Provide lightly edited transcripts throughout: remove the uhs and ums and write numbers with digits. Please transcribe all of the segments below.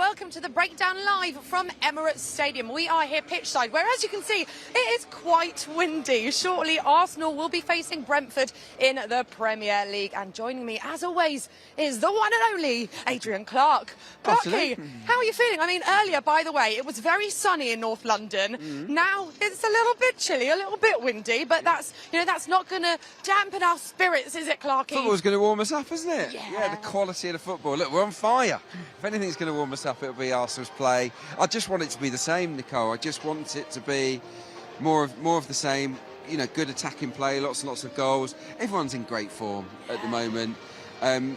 welcome to the breakdown live from Emirates Stadium. We are here pitchside, where, as you can see, it is quite windy. Shortly, Arsenal will be facing Brentford in the Premier League. And joining me, as always, is the one and only Adrian Clarke. Clarke, how are you feeling? I mean, earlier, by the way, it was very sunny in North London. Now it's a little bit chilly, a little bit windy, but that's not going to dampen our spirits, is it, Clarke? Football's going to warm us up, isn't it? Yeah. The quality of the football. Look, we're on fire. If anything's going to warm us up, it'll be Arsenal's play. I just want it to be the same, Nicole. I just want it to be more of the same. You know, good attacking play, lots and lots of goals. Everyone's in great form at the moment.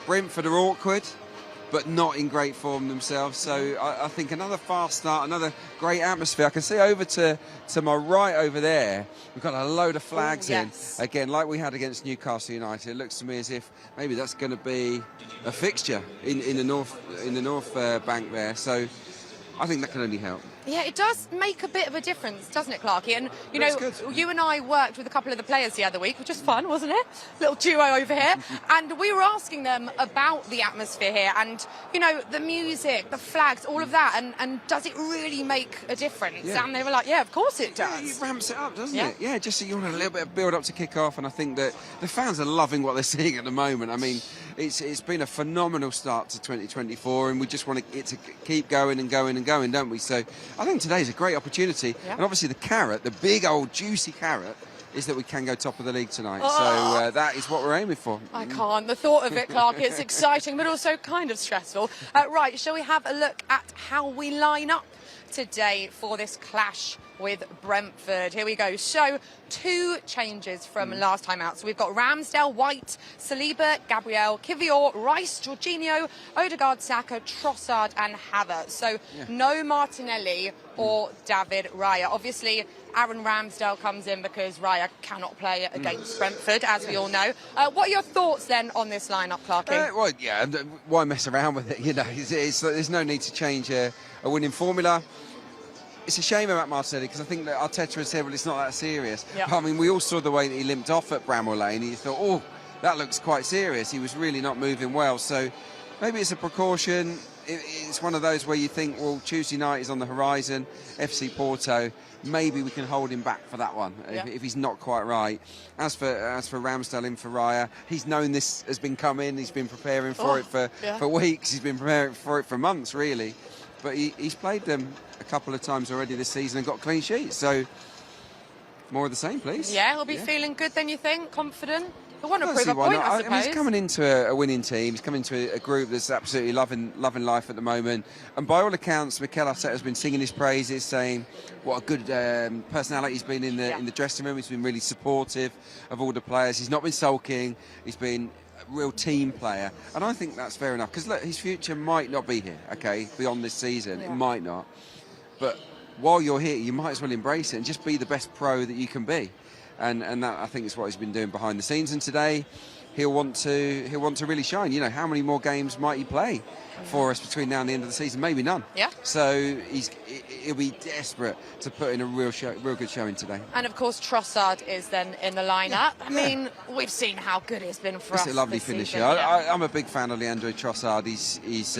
Brentford are awkward, but not in great form themselves. So I think another fast start, another great atmosphere. I can see over to my right over there, we've got a load of flags in. Again, like we had against Newcastle United. It looks to me as if maybe that's going to be a fixture in the north bank there. So I think that can only help. Yeah, it does make a bit of a difference, doesn't it, Clarke? And, you know, you and I worked with a couple of the players the other week, which was fun, wasn't it? Little duo over here. And we were asking them about the atmosphere here and, you know, the music, the flags, all of that. And does it really make a difference? Yeah. And they were like, yeah, of course it does. Yeah, it ramps it up, doesn't it? Yeah, just so you want a little bit of build-up to kick off. And I think that the fans are loving what they're seeing at the moment. I mean, it's been a phenomenal start to 2024, and we just want it to keep going and going and going, don't we? So I think today's a great opportunity. Yeah. And obviously the carrot, the big old juicy carrot, is that we can go top of the league tonight. So that is what we're aiming for. I can't. The thought of it, Clarke, it's exciting, but also kind of stressful. Right, shall we have a look at how we line up today for this clash with Brentford? Here we go. So, 2 changes from last time out. So we've got Ramsdale, White, Saliba, Gabriel, Kivior, Rice, Jorginho, Odegaard, Saka, Trossard and Havertz. So no Martinelli or David Raya. Obviously, Aaron Ramsdale comes in because Raya cannot play against Brentford, as we all know. What are your thoughts then on this lineup, Clarke? Well, yeah, why mess around with it? You know, there's no need to change a winning formula. It's a shame about Martinelli because I think that Arteta has said, well, it's not that serious. I mean, we all saw the way that he limped off at Bramall Lane. You thought, oh, that looks quite serious. He was really not moving well. So maybe it's a precaution. It's one of those where you think, well, Tuesday night is on the horizon, FC Porto. Maybe we can hold him back for that one if he's not quite right. As for Ramsdale in for Raya, he's known this has been coming. He's been preparing for it for weeks. He's been preparing for it for months, really. But he's played them a couple of times already this season and got clean sheets. So more of the same, please. Yeah, he'll be feeling good then, you think? Confident? He'll want to prove a point, I suppose. I mean, he's coming into a winning team. He's coming into a group that's absolutely loving life at the moment. And by all accounts, Mikel Arteta has been singing his praises, saying what a good personality he's been in the dressing room. He's been really supportive of all the players. He's not been sulking. He's been a real team player. And I think that's fair enough. Because, look, his future might not be here, okay, beyond this season. It might not. But while you're here, you might as well embrace it and just be the best pro that you can be. And that, I think, is what he's been doing behind the scenes. And today, he'll want to really shine. You know, how many more games might he play for us between now and the end of the season? Maybe none. Yeah. So he'll be desperate to put in a real good showing today. And of course, Trossard is then in the lineup. I mean, we've seen how good he's been for us. It's a lovely finisher. I'm a big fan of Leandro Trossard. He's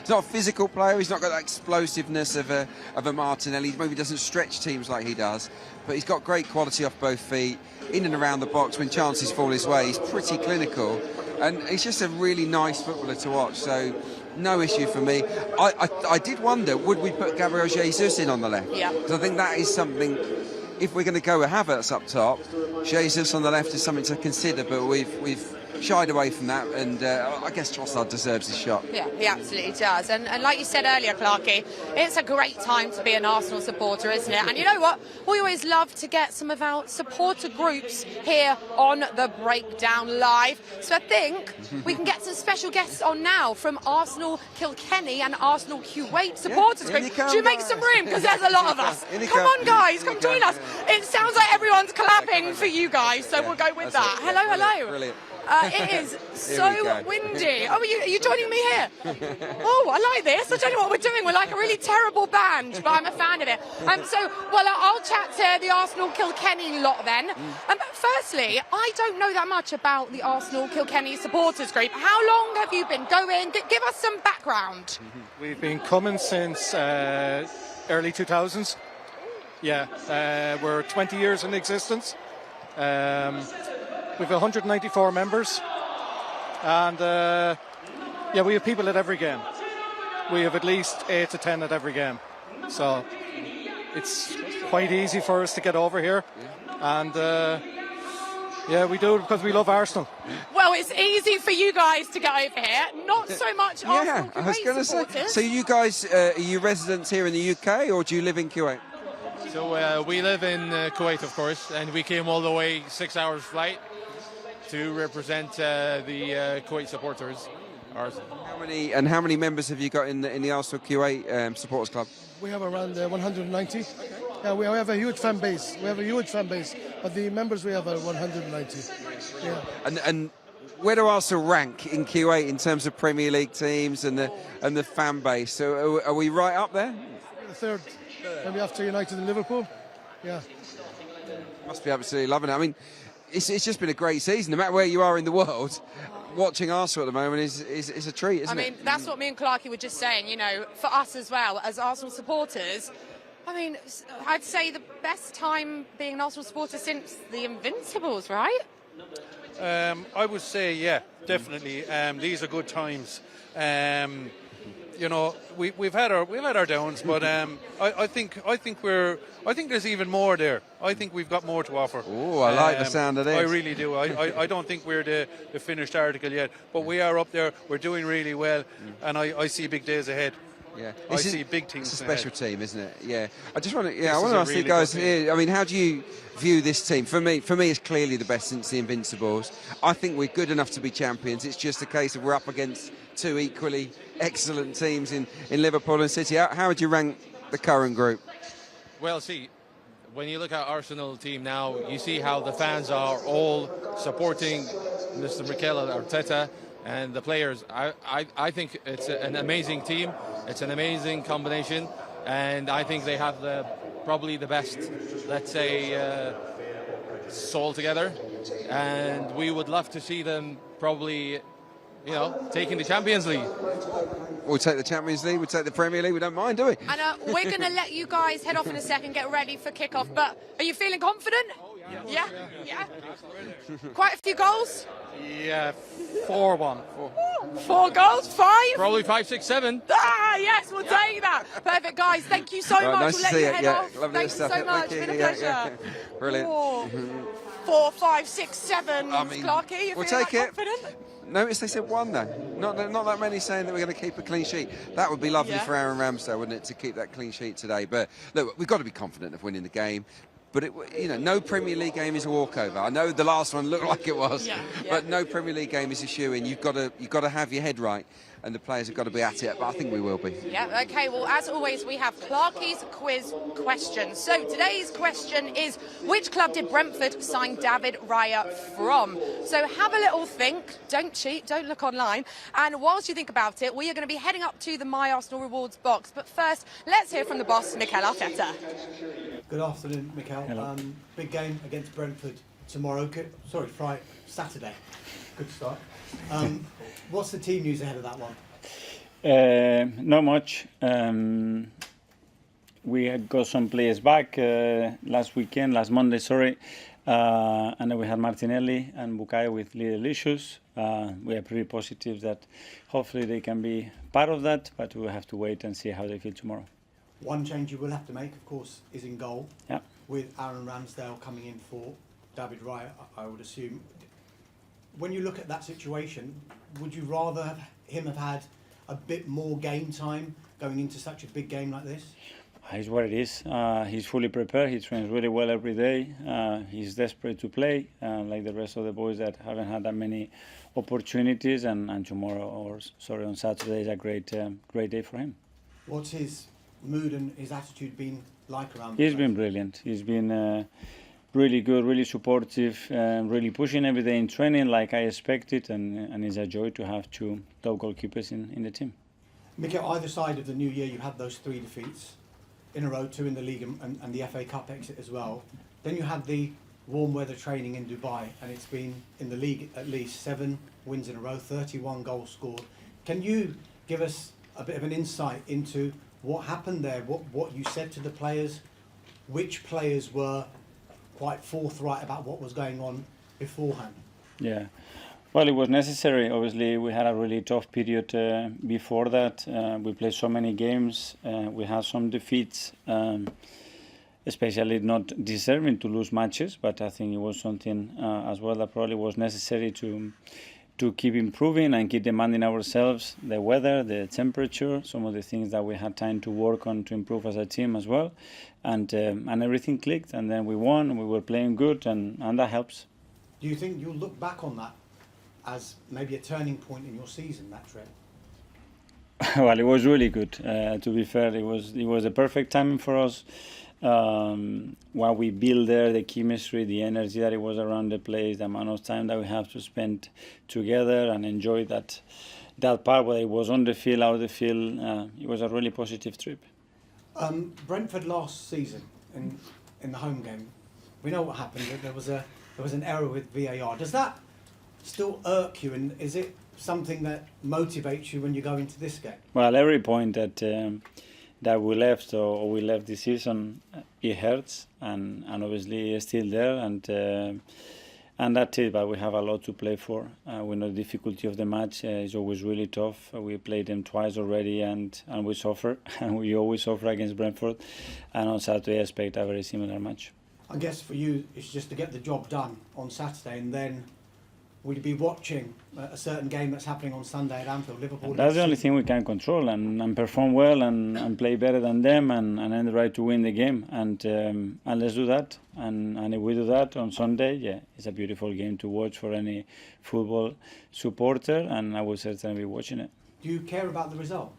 not a physical player. He's not got that explosiveness of a Martinelli. He maybe doesn't stretch teams like he does. But he's got great quality off both feet, in and around the box when chances fall his way. He's pretty clinical, and he's just a really nice footballer to watch. So no issue for me. I did wonder, would we put Gabriel Jesus in on the left? Yeah. Because I think that is something, if we're going to go with Havertz up top, Jesus on the left is something to consider, but we've shied away from that, and I guess Trossard deserves his shot. Yeah, he absolutely does. And like you said earlier, Clarke, it's a great time to be an Arsenal supporter, isn't it? And you know what? We always love to get some of our supporter groups here on the Breakdown Live. So I think we can get some special guests on now from Arsenal Kilkenny and Arsenal Kuwait supporters group. Should you make some room? Because there's a lot of us. Come on, guys, come join us. It sounds like everyone's clapping for you guys, so we'll go with that. Hello, hello. Brilliant. It is so windy. Oh, are you joining me here? Oh, I like this. I don't know what we're doing. We're like a really terrible band, but I'm a fan of it. I'll chat to the Arsenal Kilkenny lot then. But firstly, I don't know that much about the Arsenal Kilkenny supporters group. How long have you been going? Give us some background. We've been coming since early 2000s. Yeah, we're 20 years in existence. We've 194 members, and we have people at every game. We have at least 8 to 10 at every game, so it's quite easy for us to get over here, and we do it because we love Arsenal. Well, it's easy for you guys to get over here, not so much Arsenal I was going to say, supporters. so you guys, are you residents here in the UK, or do you live in Kuwait? So we live in Kuwait, of course, and we came all the way 6 hours flight to represent the Kuwait supporters. How many members have you got in the Arsenal Kuwait supporters club? We have around 190. Yeah, we have a huge fan base. But the members we have are 190. Yeah. And where do Arsenal rank in Kuwait in terms of Premier League teams and the fan base? So are we right up there? We're the third, maybe after United and Liverpool. Yeah. Must be absolutely loving it. I mean, it's just been a great season. No matter where you are in the world, watching Arsenal at the moment is a treat, isn't it? I mean, that's what me and Clarke were just saying, you know, for us as well, as Arsenal supporters. I mean, I'd say the best time being an Arsenal supporter since the Invincibles, right? I would say, yeah, definitely. These are good times. You know, we've had our downs, but I think there's even more there. I think we've got more to offer. Oh, I like the sound of this. I really do. I don't think we're the finished article yet, but we are up there. We're doing really well, and I see big days ahead. Yeah, I see big things. It's a special team, isn't it? Yeah. I just want to. I want to ask you guys here. I mean, how do you view this team? For me, it's clearly the best since the Invincibles. I think we're good enough to be champions. It's just a case of we're up against two equally excellent teams in Liverpool and City. How would you rank the current group? Well, see, when you look at Arsenal team now, you see how the fans are all supporting Mr. Mikel Arteta and the players. I think it's an amazing team. It's an amazing combination, and I think they have probably the best, let's say, soul together. And we would love to see them probably, you know, taking the Champions League. We'll take the Champions League, we'll take the Premier League, we don't mind, do we? And we're going to let you guys head off in a second, get ready for kick-off. But are you feeling confident? Yeah. Quite a few goals? Yeah, 4-1. 4 goals? 5? Probably 5, 6, 7. Ah, yes, we'll take that. Perfect, guys. Thank you so much. Nice we'll to let see you it. head off. Lovely Thank you stuff. so much. Thank Been a you. pleasure. Brilliant. 4, 5, 6, 7. I mean, Clarke, you we'll feeling take it. confident? Notice they said 1 though. Not that many saying that we're going to keep a clean sheet. That would be lovely for Aaron Ramsdale, wouldn't it, to keep that clean sheet today? But look, we've got to be confident of winning the game. But no Premier League game is a walkover. I know the last one looked like it was, but no Premier League game is a shoo-in. You've got to have your head right, and the players have got to be at it. But I think we will be. Yeah. Okay. Well, as always, we have Clarke's quiz question. So today's question is: which club did Brentford sign David Raya from? So have a little think. Don't cheat. Don't look online. And whilst you think about it, we are going to be heading up to the My Arsenal Rewards box. But first, let's hear from the boss, Mikel Arteta. Good afternoon, Mikel. Big game against Brentford tomorrow. Saturday. Good start. What's the team news ahead of that one? Not much. We had got some players back last Monday, and then we had Martinelli and Bukayo with little issues. We are pretty positive that hopefully they can be part of that, but we'll have to wait and see how they feel tomorrow. One change you will have to make, of course, is in goal. Yeah. With Aaron Ramsdale coming in for David Raya, I would assume. When you look at that situation, would you rather have him have had a bit more game time going into such a big game like this? It's what it is. He's fully prepared. He trains really well every day. He's desperate to play, like the rest of the boys that haven't had that many opportunities. And on Saturday is a great day for him. What's his mood and his attitude been like around? He's been brilliant. He's been really good, really supportive, really pushing every day in training like I expected, and it's a joy to have two top goalkeepers in the team. Mikel, either side of the new year, you had those 3 defeats in a row, 2 in the league and the FA Cup exit as well. Then you had the warm weather training in Dubai, and it's been in the league at least 7 wins in a row, 31 goals scored. Can you give us a bit of an insight into what happened there, what you said to the players, which players were quite forthright about what was going on beforehand? Yeah. Well, it was necessary. Obviously, we had a really tough period before that. We played so many games. We had some defeats, especially not deserving to lose matches. But I think it was something as well that probably was necessary to keep improving and keep demanding ourselves. The weather, the temperature, some of the things that we had time to work on to improve as a team as well. And everything clicked. And then we won. We were playing good, and that helps. Do you think you'll look back on that as maybe a turning point in your season, that trip? Well, it was really good. To be fair, it was a perfect timing for us. What we built there, the chemistry, the energy that it was around the place, the amount of time that we have to spend together and enjoy that part, whether it was on the field, out of the field. It was a really positive trip. Brentford last season in the home game, we know what happened. There was an error with VAR. Does that still irk you, and is it something that motivates you when you go into this game? Well, every point that we left or we left this season, it hurts, and obviously it's still there, and that's it. But we have a lot to play for. We know the difficulty of the match is always really tough. We played them twice already, and we suffer, and we always suffer against Brentford. And on Saturday, I expect a very similar match. I guess for you, it's just to get the job done on Saturday, and then will you be watching a certain game that's happening on Sunday at Anfield, Liverpool? That's the only thing we can control, and perform well and play better than them and earn the right to win the game. And let's do that. And if we do that on Sunday, yeah, it's a beautiful game to watch for any football supporter, and I will certainly be watching it. Do you care about the result?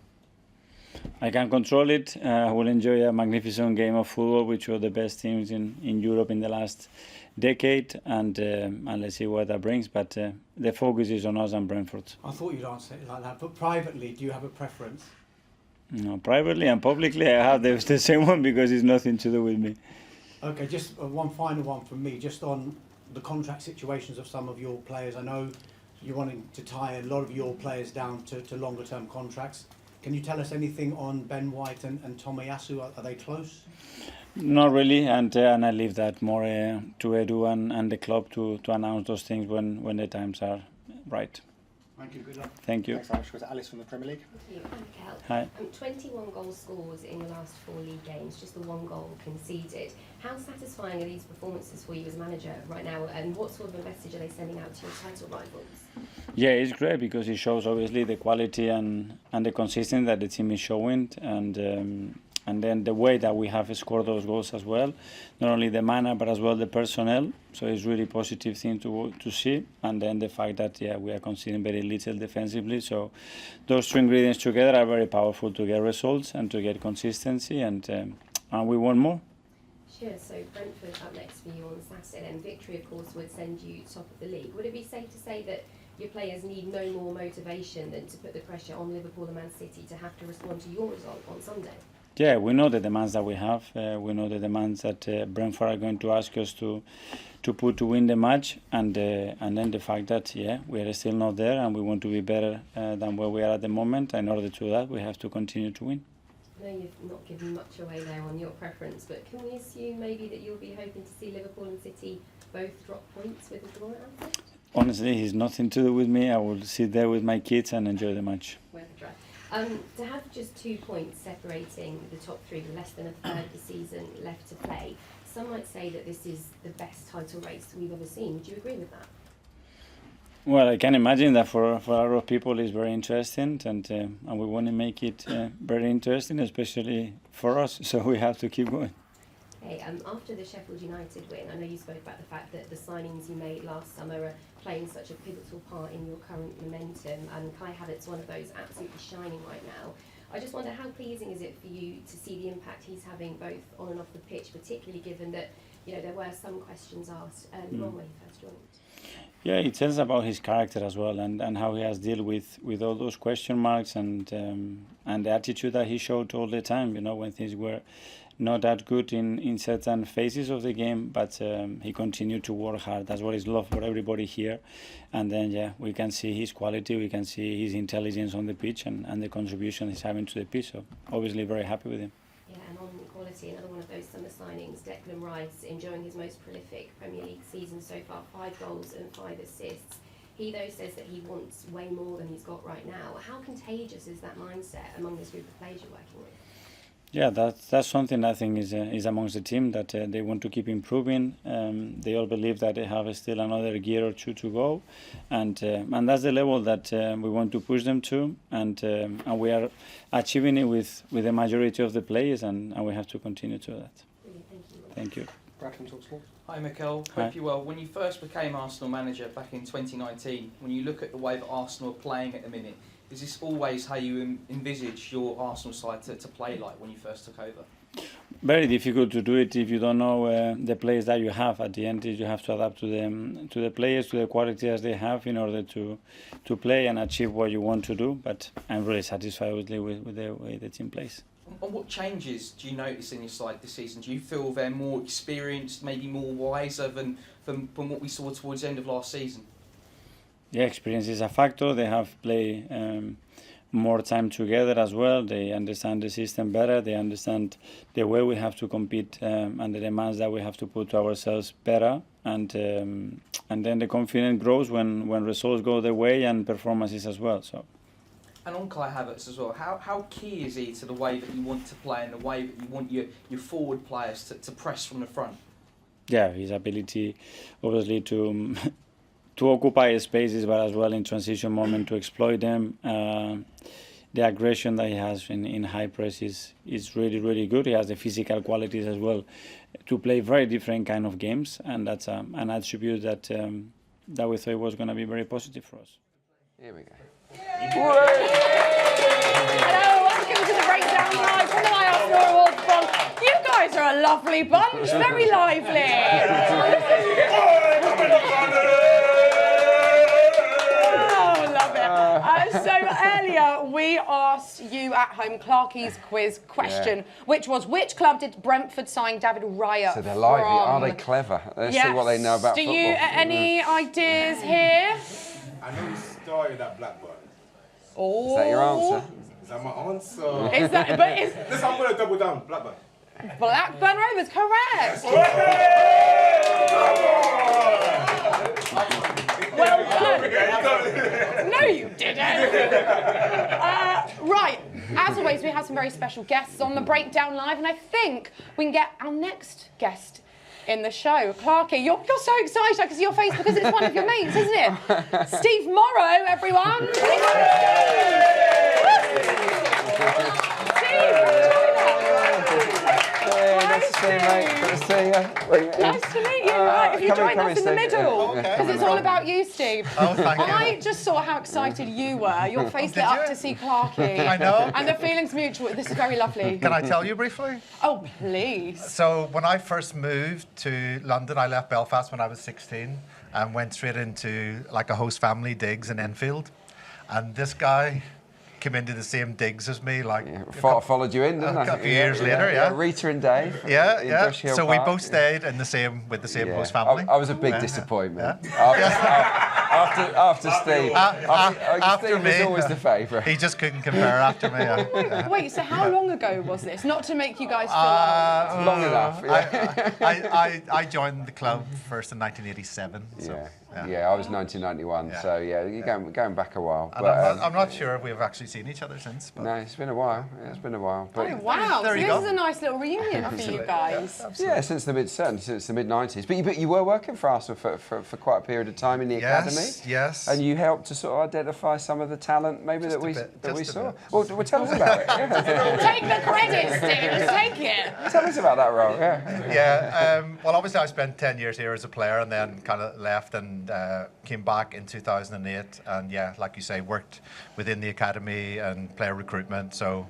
I can control it. I will enjoy a magnificent game of football, which were the best teams in Europe in the last decade, and let's see what that brings. But the focus is on us and Brentford. I thought you'd answer it like that, but privately, do you have a preference? No, privately and publicly, I have the same one because it's nothing to do with me. Okay, just one final one from me, just on the contract situations of some of your players. I know you're wanting to tie a lot of your players down to longer term contracts. Can you tell us anything on Ben White and Tomiyasu? Are they close? Not really, and I leave that more to Edu and the club to announce those things when the times are right. Thank you, good luck. Thank you. Thanks, Irish. Was Alice from the Premier League? Thank you. Hi, Mikel. Hi. 21 goals scored in the last 4 league games, just the 1 goal conceded. How satisfying are these performances for you as manager right now, and what sort of a message are they sending out to your title rivals? Yeah, it's great because it shows obviously the quality and the consistency that the team is showing, and then the way that we have scored those goals as well, not only the manner but as well the personnel. So it's really positive thing to see, and then the fact that we are conceding very little defensively. So those two ingredients together are very powerful to get results and to get consistency, and we want more. Sure. So Brentford up next for you on Saturday, and victory of course would send you top of the league. Would it be safe to say that your players need no more motivation than to put the pressure on Liverpool and Man City to have to respond to your result on Sunday? Yeah, we know the demands that we have. We know the demands that Brentford are going to ask us to put to win the match, and then the fact that we are still not there, and we want to be better than where we are at the moment. In order to do that, we have to continue to win. I know you've not given much away there on your preference, but can we assume maybe that you'll be hoping to see Liverpool and City both drop points with a draw at Anfield? Honestly, it's nothing to do with me. I will sit there with my kids and enjoy the match. To have just 2 points separating the top 3 with less than a third of the season left to play, some might say that this is the best title race we've ever seen. Would you agree with that? Well, I can imagine that for a lot of people it's very interesting, and we want to make it very interesting, especially for us, so we have to keep going. Okay, after the Sheffield United win, I know you spoke about the fact that the signings you made last summer are playing such a pivotal part in your current momentum, and Kai Havertz's one of those absolutely shining right now. I just wonder, how pleasing is it for you to see the impact he's having both on and off the pitch, particularly given that you know, there were some questions asked early on when he first joined. Yeah, it tells about his character as well, and how he has dealt with all those question marks and the attitude that he showed all the time. You know, when things were not that good in certain phases of the game, but he continued to work hard. That's what is love for everybody here. And then, yeah, we can see his quality, we can see his intelligence on the pitch and the contribution he's having to the pitch. So obviously very happy with him. Yeah, and on quality, another one of those summer signings, Declan Wright, enjoying his most prolific Premier League season so far, 5 goals and 5 assists. He, though, says that he wants way more than he's got right now. How contagious is that mindset among this group of players you're working with? Yeah, that's something I think is amongst the team, that they want to keep improving. They all believe that they have still another year or 2 to go, and that's the level that we want to push them to, and we are achieving it with the majority of the players, and we have to continue to that. Thank you. Brad from Talksport. Hi Nicole, hope you're well. When you first became Arsenal manager back in 2019, when you look at the way that Arsenal are playing at the minute, is this always how you envisage your Arsenal side to play like when you first took over? Very difficult to do it if you don't know the players that you have. At the end, you have to adapt to the players, to the quality as they have, in order to play and achieve what you want to do. But I'm really satisfied with the way the team plays. And what changes do you notice in your side this season? Do you feel they're more experienced, maybe more wiser than what we saw towards the end of last season? Yeah, experience is a factor. They have played more time together as well. They understand the system better. They understand the way we have to compete and the demands that we have to put to ourselves better. And then the confidence grows when results go their way and performances as well. So. And on Kai Havertz as well, how key is he to the way that you want to play and the way that you want your forward players to press from the front? Yeah, his ability, obviously, to occupy spaces, but as well in transition moment to exploit them. The aggression that he has in high press is really, really good. He has the physical qualities as well to play very different kind of games, and that's an attribute that we thought was going to be very positive for us. Here we go. Hello, welcome to the Breakdown Live from the My Arsenal Awards Fund. You guys are a lovely bunch, very lively. So earlier we asked you at home Clarke's quiz question, which was, which club did Brentford sign David Raya So they're lively. from? Are they clever? Let's see what they know about football. Do you any ideas here? I know he started at Blackburn. Oh. Is that your answer? Is that my answer? Is that? But is Listen, I'm gonna double down. Blackburn. Blackburn Rovers correct? Well done. No, you didn't. Right. As always, we have some very special guests on the Breakdown Live, and I think we can get our next guest in the show. Clarke, you're so excited. I can see your face because it's one of your mates, isn't it? Steve Morrow, everyone. Nice to see you, mate. Good to see you. Nice to meet you. Right, if you join us in the middle, because it's all about you, Steve. Oh, thank you. I just saw how excited you were. Your face lit up to see Clarke. I know. And the feelings mutual. This is very lovely. Can I tell you briefly? Oh, please. So when I first moved to London, I left Belfast when I was 16 and went straight into like a host family digs in Enfield. And this guy came into the same digs as me, like followed you in, didn't I? A few years later, yeah. Rita and Dave. Yeah. So we both stayed in the same host family. I was a big disappointment. After Steve. After Steve me, was always the favourite. He just couldn't compare after me. Wait, so how long ago was this? Not to make you guys feel old. Long enough. Yeah. I joined the club first in 1987. So, yeah, I was 1991. So you're going back a while. But I'm not sure if we've actually seen each other since. But. No, it's been a while. It's been a while. But oh wow! So this is a nice little reunion for you guys. Yeah, since the mid 90s. But you were working for Arsenal for quite a period of time in the academy. Yes. And you helped to sort of identify some of the talent maybe that we saw. Well, tell us about it. Take the credit, Steve. Take it. Tell us about that role. Well, obviously I spent 10 years here as a player and then kind of left and came back in 2008 and like you say, worked within the academy and player recruitment. So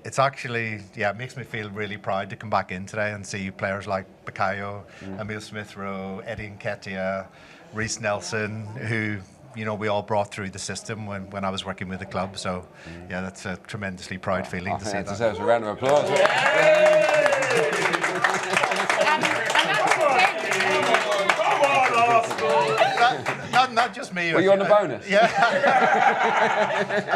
it's actually, it makes me feel really proud to come back in today and see players like Bukayo, Emile Smith-Rowe, Eddie Nketiah, Reece Nelson, who, we all brought through the system when I was working with the club. So, that's a tremendously proud feeling to see that. It deserves a round of applause. Not just me. Were you on the bonus? Yeah.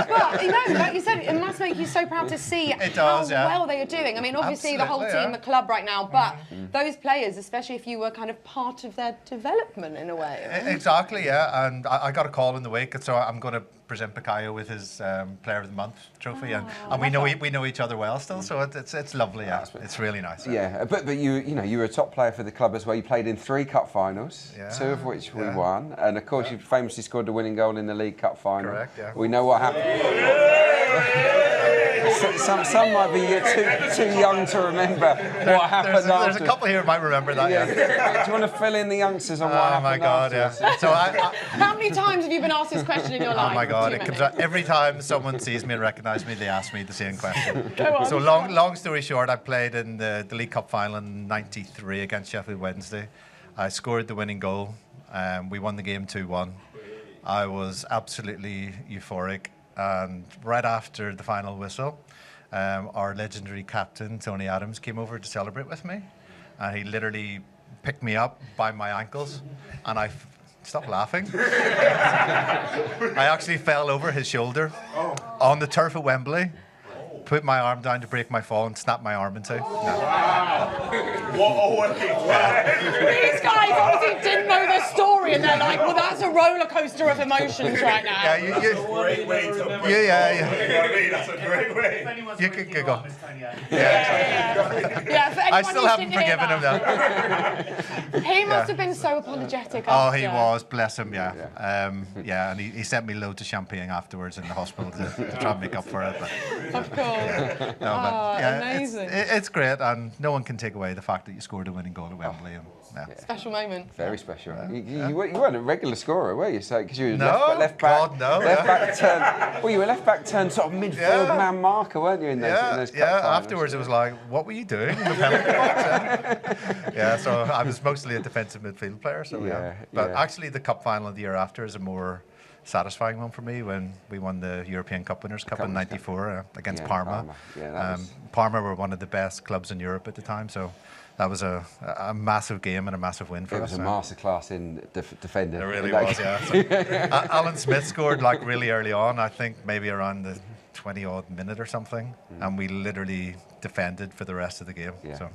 Well, like you said, it must make you so proud to see how well they are doing. I mean, obviously the whole team, the club right now, but those players, especially if you were kind of part of their development in a way. Exactly, yeah. And I got a call in the week, so I'm going to present Bukayo with his Player of the Month trophy, and we know each other well still, so it's lovely. Yeah, it's really nice. Yeah, but you were a top player for the club as well. You played in 3 cup finals, 2 of which we won, and of course you famously scored the winning goal in the League Cup final. Correct. Yeah. We know what happened. Some might be too young to remember what happened. There's a couple here who might remember that. Yeah. Do you want to fill in the youngsters on what happened? Oh my God! Afterwards? Yeah. So how many times have you been asked this question in your life? Oh my God! It comes out every time someone sees me and recognises me. They ask me the same question. Go on. So long story short, I played in the League Cup final in '93 against Sheffield Wednesday. I scored the winning goal. We won the game 2-1. I was absolutely euphoric, and right after the final whistle, our legendary captain Tony Adams came over to celebrate with me, and he literally picked me up by my ankles, and stop laughing. I actually fell over his shoulder on the turf at Wembley, put my arm down to break my fall, and snapped my arm in two. These guys obviously didn't know the story, and they're like, well, that's a roller coaster of emotions right now. Yeah, That's a great way. You could giggle. Yeah, for I still haven't forgiven him though. He must have been so apologetic. Oh, he was, bless him, yeah. And he sent me loads of champagne afterwards in the hospital to try and make up for it. But, of course. Amazing. It's great, and no one can take away the fact that you scored a winning goal at Wembley. Special moment. Very special. You weren't a regular scorer, were you? So because you were left back. God, no. Left back turn. Well, you were left back turn sort of midfield man marker, weren't you? In those cup finals? Afterwards, it was like, what were you doing in the penalty box? So I was mostly a defensive midfield player. So but actually, the cup final of the year after is a more satisfying one for me when we won the European Cup Winners' Cup in '94 against Parma. Parma were one of the best clubs in Europe at the time, so that was a massive game and a massive win for us. It was a masterclass in defending. It really was, yeah. So, Alan Smith scored like really early on, I think maybe around the 20-odd minute or something, and we literally defended for the rest of the game. So,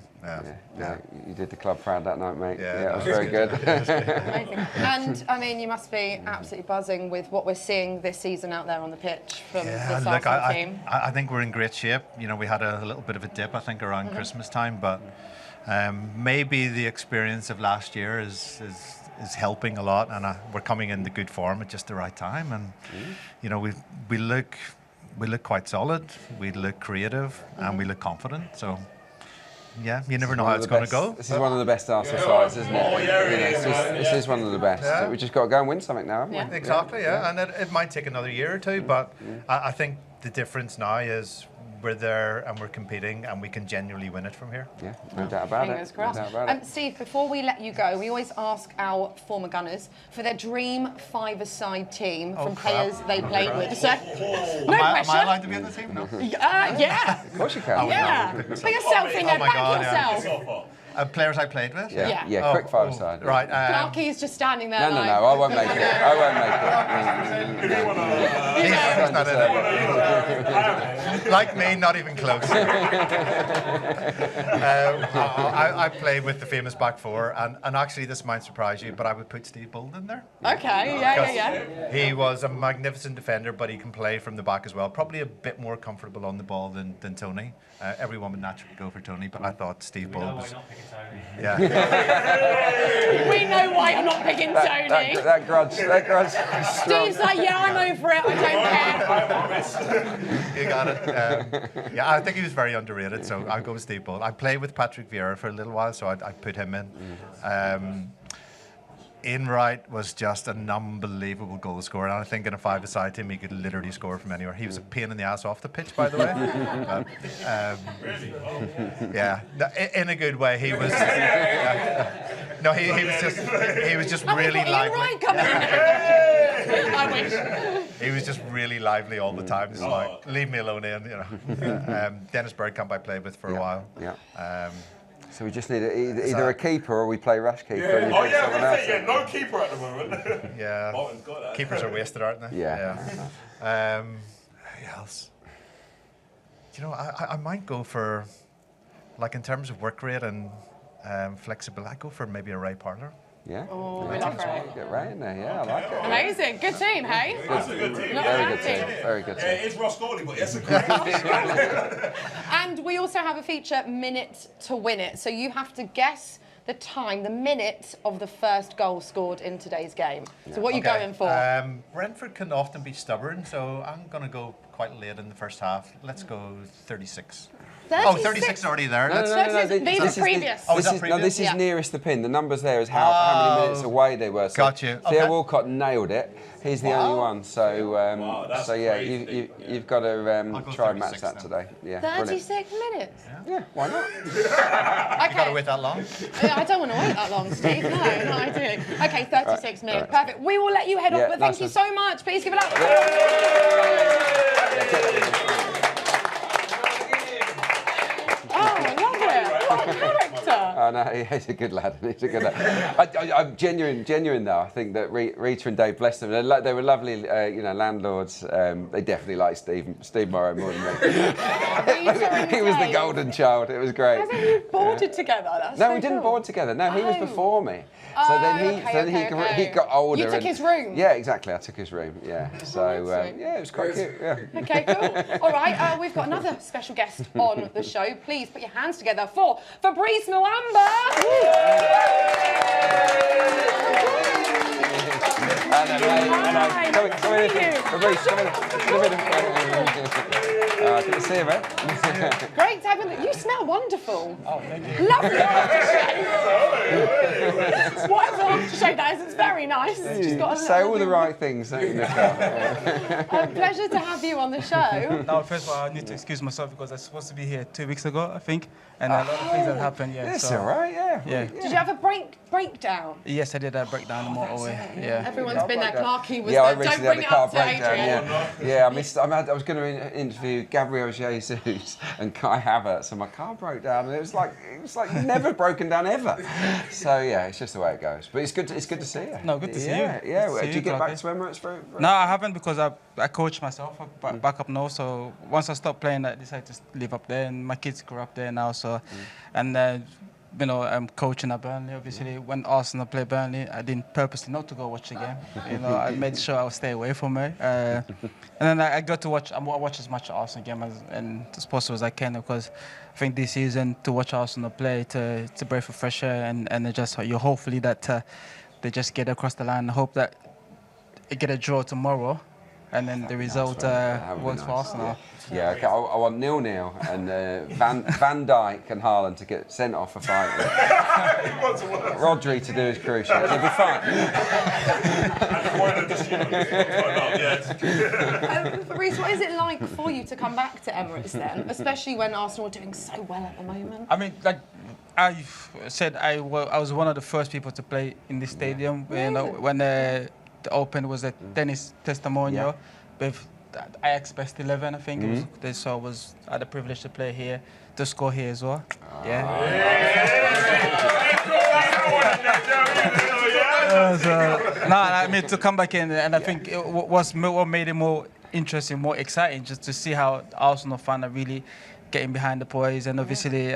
you did the club proud that night, mate. Yeah, it was very good. Amazing. And I mean, you must be absolutely buzzing with what we're seeing this season out there on the pitch from this Arsenal team. I think we're in great shape. We had a little bit of a dip, I think, around Christmas time, but maybe the experience of last year is helping a lot, and we're coming into good form at just the right time. And we look quite solid, we look creative, and we look confident. So, you never know how it's going to go. This is one of the best Arsenal sides, isn't it? This is one of the best. We've just got to go and win something now, haven't we? Exactly, and it might take another year or two, but I think the difference now is we're there and we're competing and we can genuinely win it from here. Yeah, no doubt about it. No doubt about it. Steve, before we let you go, we always ask our former Gunners for their dream five-a-side team from players they played with. So, no pressure. Am I allowed to be on the team? No. Yeah. Of course you can. Put yourself in there, back yourself. Players I played with? Yeah, quick five-a-side. Right. Clarke is just standing there. No, I won't make it. I won't make it. Like me, not even close. I played with the famous back four, and actually this might surprise you, but I would put Steve Bold in there. Okay, yeah. He was a magnificent defender, but he can play from the back as well. Probably a bit more comfortable on the ball than Tony. Everyone would naturally go for Tony, but I thought Steve Bold was... Yeah. We know why you're not picking Tony. That grudge. Steve's like, I'm over it. I don't care. You got it. I think he was very underrated, so I'll go with Steve Bold. I played with Patrick Vieira for a little while, so I'd put him in. Ian Wright was just an unbelievable goal scorer, and I think in a five-a-side team he could literally score from anywhere. He was a pain in the ass off the pitch, by the way. But, yeah, in a good way. He was. No, he was just really lively. Ian Wright coming in. I wish. He was just really lively all the time. Just like, leave me alone, Ian. You know. Dennis Bergkamp I played with for a while. Yeah. So we just need either a keeper or we play rush keeper. Yeah. And Oh yeah, no keeper at the moment. Yeah. Martin's got that. Keepers are wasted, aren't they? Yeah. Who else? You know, I might go for, like in terms of work rate and flexibility, I'd go for maybe a Ray Parlour. Yeah. Oh, we love Ray. Get Ray in there. Yeah, I like it. Amazing. Good team, hey? That's a good team. Very good team. Very good team. Yeah, it is Ross Gawley, but it's a great team. And we also have a feature, Minute to Win It. So you have to guess the time, the minute of the first goal scored in today's game. So what are you going for? Brentford can often be stubborn, so I'm going to go quite late in the first half. Let's go 36. 36? Oh, 36 is already there. No. These are previous. This is nearest the pin. The numbers there is how many minutes away they were. So Got you. Theo Walcott nailed it. He's the only one. So, so yeah, you've got to try and match that today. Yeah. 36 minutes? Yeah, why not? You got to wait that long? I don't want to wait that long, Steve. No, ideally. Okay, 36 minutes. Perfect. We will let you head off, but thank you so much. Please give it up. Oh, I love it. What a character. Oh, no, he's a good lad. He's a good lad. I'm genuine though. I think that Rita and Dave, bless them, they were lovely, landlords. They definitely liked Steve Morrow more than me. He was the golden child. It was great. Hasn't you boarded together? That's no, so we didn't cool. board together. No, he was before me. So then he got older. You took his room? Yeah, exactly. I took his room. Yeah. So yeah, it was quite cute. Yeah. Okay, cool. All right, we've got another special guest on the show. Please put your hands together for Fabrice Mwamba. Hello, mate. Hello. Come in. Fabrice, come in. Good to see you, mate. Great to have you. You smell wonderful. Oh, thank you. Lovely aftershave. Whatever aftershave that is, it's very nice. Just got a say all the right things, don't you, Nicole? Pleasure to have you on the show. Now, first of all, I need to excuse myself because I was supposed to be here 2 weeks ago, I think, and a lot of things have happened. Yeah, that's all right. Yeah. Did you have a breakdown? Yes, I did a breakdown on the motorway. Yeah. Everyone's been there. Clarke was I there. recently Don't had bring a it car up to breakdown. Adrian. Yeah, I missed. I was going to interview Gabriel Jesus and Kai Havertz, and my car broke down, and it was like never broken down ever. So yeah, it's just the way it goes. But it's good to see you. No, good to see you. Yeah. Did you get back to Emirates for? No, I haven't because I coach myself back up north. So once I stopped playing, I decided to live up there, and my kids grew up there now. So, and I'm coaching at Burnley. Obviously, when Arsenal play Burnley, I didn't purposely not to go watch the game. I made sure I would stay away from it. And then I got to watch. I watch as much Arsenal game as possible as I can because I think this season to watch Arsenal play to breathe for fresh air and just hopefully that they just get across the line. I hope that they get a draw tomorrow. And then the result works for Arsenal. Yeah, okay. I want 0-0 and Van Dijk and Haaland to get sent off for fighting. Rodri to do his crucial. It'll be fine. Fabrice, what is it like for you to come back to Emirates then, especially when Arsenal are doing so well at the moment? I mean, like I said, I was one of the first people to play in this stadium. Really? When the Open was a tennis testimonial with Ajax Best 11, I think. It was, so I had the privilege to play here, to score here as well. I mean, to come back in, and I think it was what made it more interesting, more exciting, just to see how Arsenal fans are really getting behind the boys, and obviously,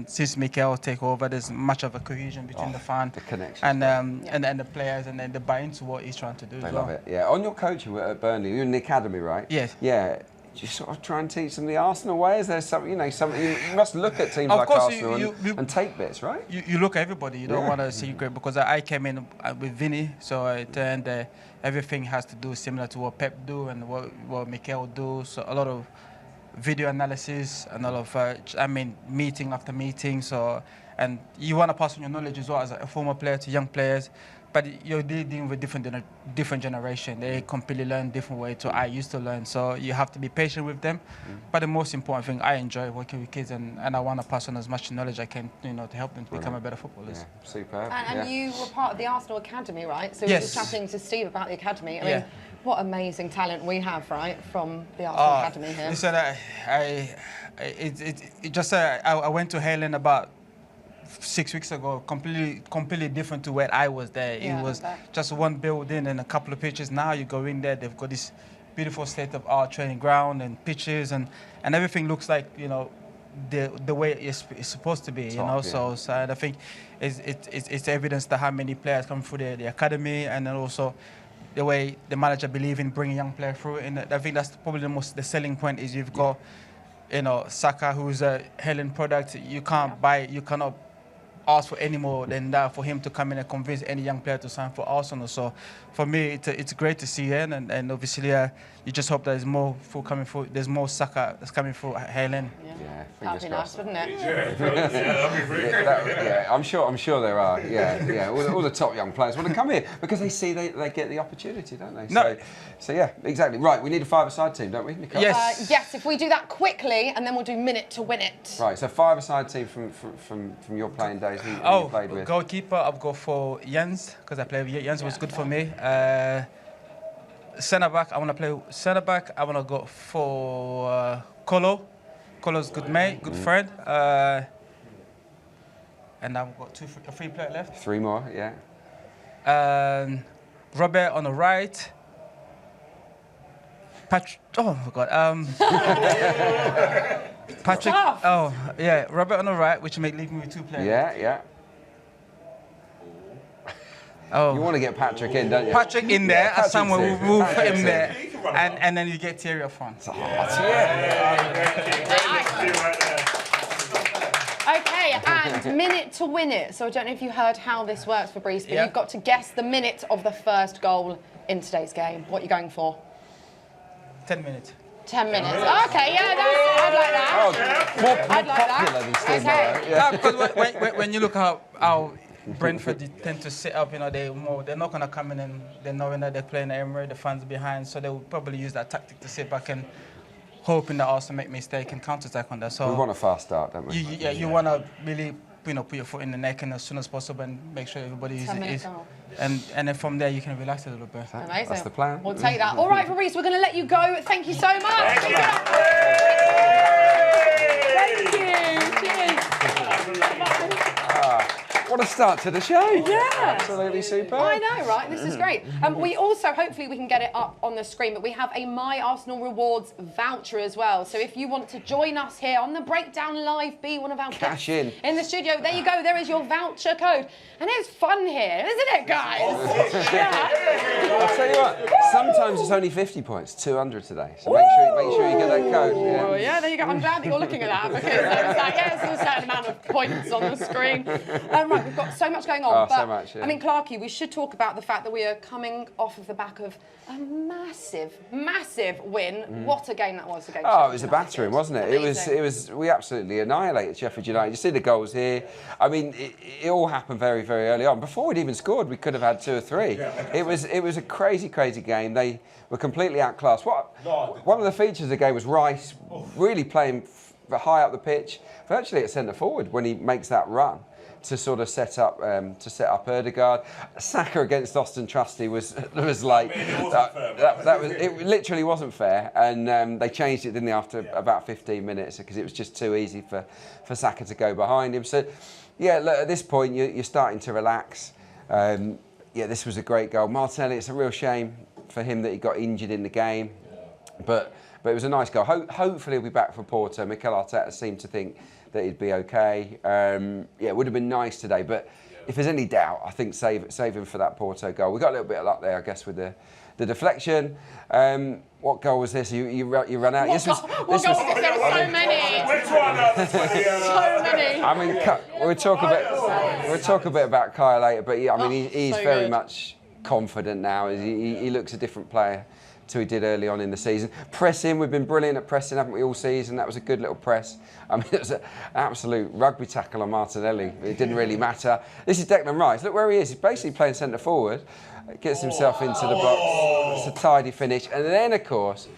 since Mikel take over, there's much of a cohesion between the fan, the connection, and the players, and then they buy into what he's trying to do. They love it. Yeah. On your coaching at Burnley, you're in the academy, right? Yes. Yeah. Do you sort of try and teach them the Arsenal way? Is there something, something you must look at teams like Arsenal and take bits, right? You look at everybody. You don't want to see great because I came in with Vinny, so it turned everything has to do similar to what Pep do and what Mikel do. So a lot of video analysis and a lot of meeting after meeting. So and you want to pass on your knowledge as well as a former player to young players. but you're dealing with different generation. They completely learn different way to I used to learn. So you have to be patient with them. But the most important thing, I enjoy working with kids, and I want to pass on as much knowledge I can, to help them to become a better footballers. Yeah, superb. And you were part of the Arsenal Academy, right? So we were just chatting to Steve about the Academy. I mean, what amazing talent we have, right, from the Arsenal Academy here. Listen, I went to Helen about 6 weeks ago, completely different to where I was there. It was just one building and a couple of pitches. Now you go in there, they've got this beautiful state-of-art training ground and pitches, and everything looks like, the way it's supposed to be, So I think it's evidence to how many players come through the academy, and then also the way the manager believes in bringing young players through. And I think that's probably the selling point is you've got, Saka, who's a Helen product. You cannot ask for any more than that for him to come in and convince any young player to sign for Arsenal. So for me, it's great to see him, and obviously you just hope there's more coming through. There's more Saka that's coming through Helen. That'd be nice, wouldn't it? I'm sure there are. All the top young players want to come here because they see they get the opportunity, don't they? So yeah, exactly. Right, we need a five-a-side team, don't we, Nicole? Yes. Yes. If we do that quickly, and then we'll do minute to win it. Right. So five-a-side team from your playing days. Who you played with? Goalkeeper, I've got for Jens because I played with Jens. Was good for me. Centre back, I want to play centre back. I want to go for Colo. Colo's good mate, good friend. And I've got three players left. Three more, yeah. Robert on the right. Patrick. Oh my God. Patrick. Oh yeah, Robert on the right, which may leave me with two players. Yeah. Oh. You want to get Patrick in, don't you? Patrick in there, as someone will put him there, and then you get Thierry up front. Okay, and minute to win it. So I don't know if you heard how this works, Fabrice, but you've got to guess the minute of the first goal in today's game. What are you going for? 10 minutes. 10 minutes. Okay, I'd like that. More popular than Steve Morrow. Because when you look how Brentford they tend to sit up, they're not going to come in and they're knowing that they're playing Emirates, the fans behind, so they will probably use that tactic to sit back and hoping that Arsenal make mistake and counter-attack on that. So we want a fast start, don't we? You want to really put your foot in the neck and as soon as possible and make sure everybody is and then from there you can relax a little bit. Amazing. That's the plan. We'll take that. All right, Fabrice, we're going to let you go. Thank you so much. Thank you. Cheers. What a start to the show. Yeah. Absolutely superb. I know, right? This is great. We also, hopefully we can get it up on the screen, but we have a My Arsenal Rewards voucher as well. So if you want to join us here on the Breakdown Live, be one of our Cash guests in the studio, there you go. There is your voucher code. And it's fun here, isn't it, guys? I'll tell you what, sometimes it's only 50 points, 200 today. So make sure you get that code. Yeah, there you go. I'm glad that you're looking at that because it's like, it's a certain amount of points on the screen. Right, we've got so much going on. So much, yeah. I mean, Clarke, we should talk about the fact that we are coming off of the back of a massive, massive win. What a game that was against Sheffield. It was a battering, wasn't it? It was. We absolutely annihilated Sheffield United. You see the goals here. I mean, it all happened very, very early on. Before we'd even scored, we could have had 2 or 3. It was a crazy, crazy game. They were completely outclassed. One of the features of the game was Wright really playing high up the pitch, virtually at centre forward when he makes that run to sort of set up Ødegaard. Saka against Austin Trusty was like it literally wasn't fair, and they changed it, didn't they, after about 15 minutes because it was just too easy for Saka to go behind him. So yeah, look, at this point you're starting to relax. This was a great goal. Martinelli, it's a real shame for him that he got injured in the game, but it was a nice goal. Hopefully he'll be back for Porto. Mikel Arteta seemed to think that he'd be okay. It would have been nice today, but if there's any doubt, I think save him for that Porto goal. We got a little bit of luck there, I guess, with the deflection. What goal was this? You ran out. What goal was this? There were so many. Which one? So many. I mean, we'll talk a bit about Kyle later, but yeah, I mean, he's very much confident now. He looks a different player he did early on in the season. Pressing, we've been brilliant at pressing, haven't we, all season? That was a good little press. I mean, it was an absolute rugby tackle on Martinelli. It didn't really matter. This is Declan Rice. Look where he is. He's basically playing centre forward. Gets himself into the box. It's a tidy finish. And then, of course,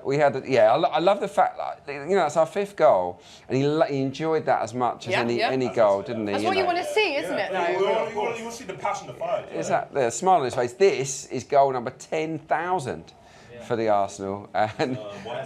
we had, I love the fact that, it's our 5th goal, and he enjoyed that as much as any goal, didn't he? That's what you want to see, isn't it, though? You want to see the passion, the fire. Is that the smile on his face? This is goal number 10,000 for the Arsenal. And,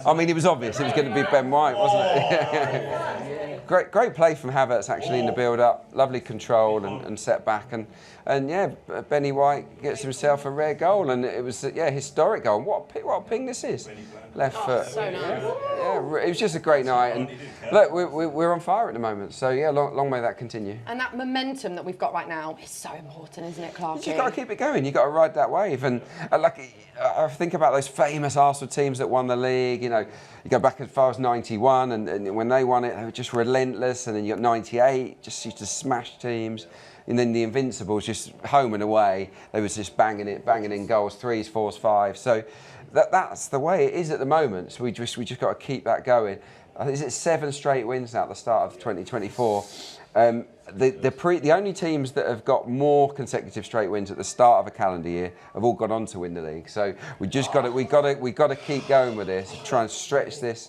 I mean, it was obvious it was going to be Ben White, wasn't it? Great play from Havertz, actually, in the build-up. Lovely control and set back. And yeah, Benny White gets himself a rare goal, and it was historic goal. What a ping this is! Left foot. So nice. Yeah, it was just a great night, and look, we're on fire at the moment. So yeah, long may that continue. And that momentum that we've got right now is so important, isn't it, Clarke? You've got to keep it going. You've got to ride that wave. And I think about those famous Arsenal teams that won the league. You go back as far as '91, and when they won it, they were just relentless. And then you got '98, just used to smash teams. And then the Invincibles, just home and away, they was just banging in goals, 3s, 4s, 5s. So that's the way it is at the moment. So we just got to keep that going. I think it's 7 straight wins now at the start of 2024. The only teams that have got more consecutive straight wins at the start of a calendar year have all gone on to win the league. So we got to keep going with this, try and stretch this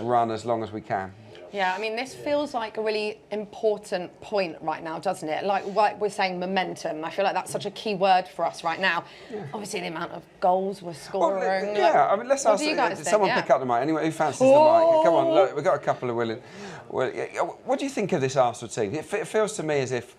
run as long as we can. Yeah, I mean, this feels like a really important point right now, doesn't it? Like we're saying, momentum. I feel like that's such a key word for us right now. Yeah. Obviously, the amount of goals we're scoring. Well, I mean, let's ask someone pick up the mic. Anyway, who fancies the mic? Come on, look, we've got a couple of willing. Well, what do you think of this Arsenal team? It feels to me as if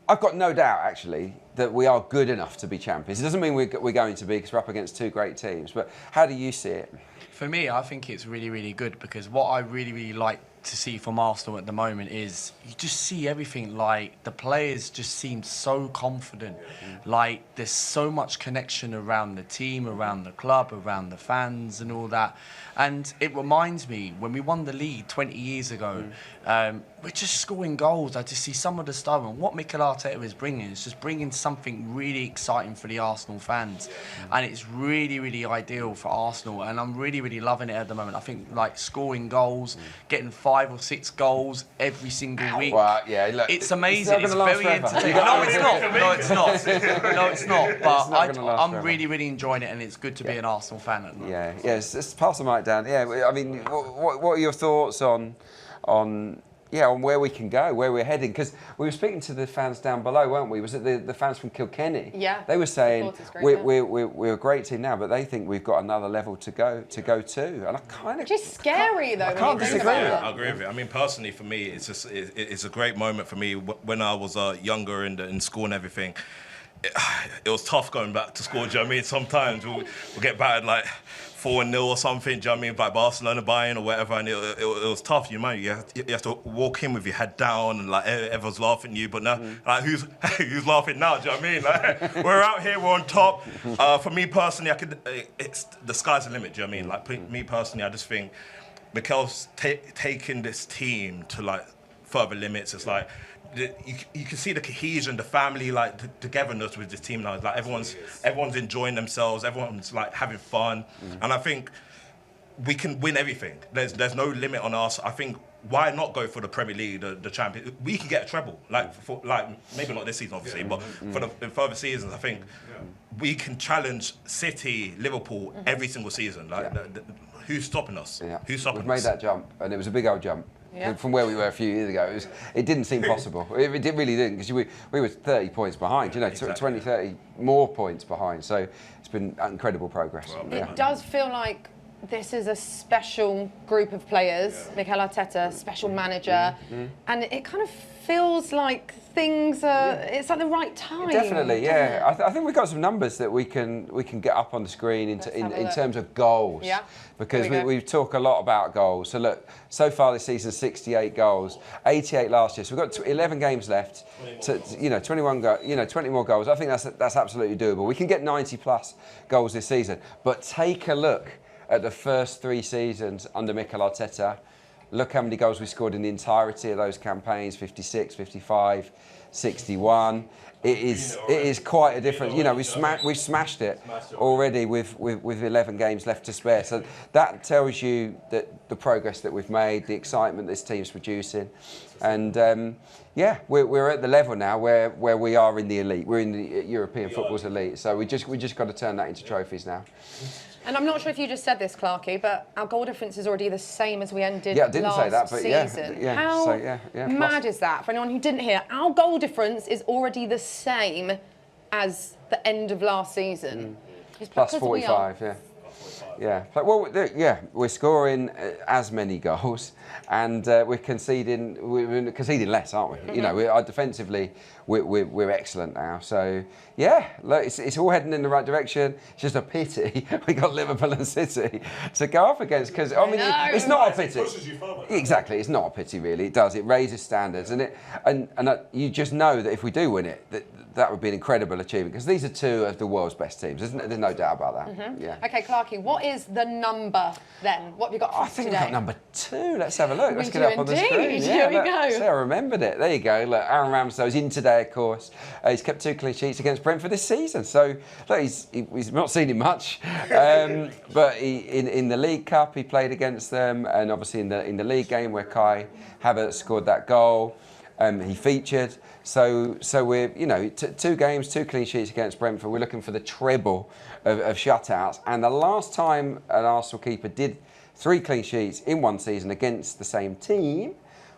I've got no doubt, actually, that we are good enough to be champions. It doesn't mean we're going to be, because we're up against 2 great teams. But how do you see it? For me, I think it's really, really good, because what I really, really like to see from Arsenal at the moment is you just see everything. Like, the players just seem so confident. Like, there's so much connection around the team, around the club, around the fans and all that. And it reminds me, when we won the league 20 years ago, we're just scoring goals. I just see some of the stuff, and what Mikel Arteta is bringing is just bringing something really exciting for the Arsenal fans. And it's really, really ideal for Arsenal, and I'm really, really loving it at the moment. I think, like, scoring goals, getting 5 or 6 goals every single week. Well, yeah, look, it's amazing. It's very entertaining. No, it's not. No, it's not. No, it's not. But I'm really, really enjoying it, and it's good to be an Arsenal fan at the moment. Yeah, yes. Let's pass the mic down. Yeah, I mean, what are your thoughts on where we can go, where we're heading? Because we were speaking to the fans down below, weren't we? Was it the fans from Kilkenny? Yeah. They were saying we're a great team now, but they think we've got another level to go to. And I kind of just scary though. I can't disagree with that. I agree with it. I mean, personally, for me, it's a great moment for me when I was younger in school and everything. It was tough going back to school. Do you know what I mean? Sometimes we'll get battered like 4-0 or something, do you know what I mean, by Barcelona buying or whatever, and it was tough, you know. You have to walk in with your head down, and like everyone's laughing at you, but now, like, who's laughing now, do you know what I mean? Like, we're out here, we're on top. For me personally, it's the sky's the limit, do you know what I mean? Like, me personally, I just think Mikel's taking this team to like further limits. It's like, you can see the cohesion, the family, like the togetherness with this team now. It's like everyone's enjoying themselves, everyone's like having fun, and I think we can win everything. There's no limit on us. I think, why not go for the Premier League, the champion? We can get a treble, like maybe not this season, obviously, but for the further seasons, I think we can challenge City, Liverpool every single season. Like, who's stopping us? Yeah. Who's stopping us? We've made that jump, and it was a big old jump. Yeah. From where we were a few years ago, it didn't seem possible. It really didn't, because we were 30 points behind, 20, 30 more points behind. So it's been incredible progress. It does feel like this is a special group of players, Mikel Arteta, special manager, and it kind of feels like things are, it's at the right time. Definitely, yeah. I think we've got some numbers that we can get up on the screen in terms of goals. Yeah. Because we talk a lot about goals. So look, so far this season, 68 goals, 88 last year. So we've got 11 games left. 20 more goals. I think that's absolutely doable. We can get 90 plus goals this season. But take a look at the first 3 seasons under Mikel Arteta. Look how many goals we scored in the entirety of those campaigns, 56, 55. 61. It is quite a difference. You know, we've smashed it already with 11 games left to spare. So that tells you that the progress that we've made, the excitement this team's producing, and yeah, we're at the level now where we are in the elite. We're in the European football's elite. So we just got to turn that into trophies now. And I'm not sure if you just said this, Clarke, but our goal difference is already the same as we ended I didn't last say that, but season. yeah. How mad is that? For anyone who didn't hear, our goal difference is already the same as the end of last season. Plus 45, yeah. Well, yeah, we're scoring as many goals, and we're conceding less, aren't we? You know, defensively, we're excellent now. So yeah, look, it's all heading in the right direction. It's just a pity we got Liverpool and City to go up against, because I mean, it's not a pity. Exactly, it's not a pity really. It does. It raises standards, and you just know that if we do win it, that would be an incredible achievement, because these are two of the world's best teams. There's no doubt about that. Yeah. Okay, Clarke, what is the number then? What have you got for I think today? we've got number 2. Let's have a look. Let's get it up on the indeed. screen. Here we go. See, I remembered it. There you go. Look, Aaron Ramsdale's in today, of course. He's kept 2 clean sheets against Brentford this season. So look, he's not seen him much, but in the League Cup he played against them, and obviously in the league game where Kai Havertz scored that goal. He featured, so we're 2 games, 2 clean sheets against Brentford. We're looking for the treble of shutouts, and the last time an Arsenal keeper did 3 clean sheets in one season against the same team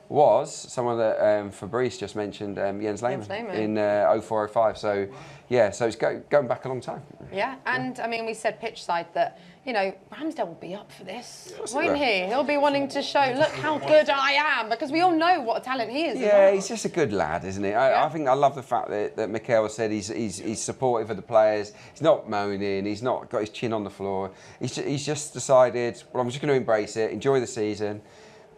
was someone that Fabrice just mentioned, Jens Lehmann in 04-05. So yeah, so it's going back a long time. Yeah, and I mean, we said pitch side that, Ramsdale will be up for this, won't he? He'll be wanting to show, look how good I am, because we all know what a talent he is. Yeah, he's just a good lad, isn't he? I think I love the fact that Mikel said he's supportive of the players. He's not moaning. He's not got his chin on the floor. He's just decided, well, I'm just going to embrace it, enjoy the season,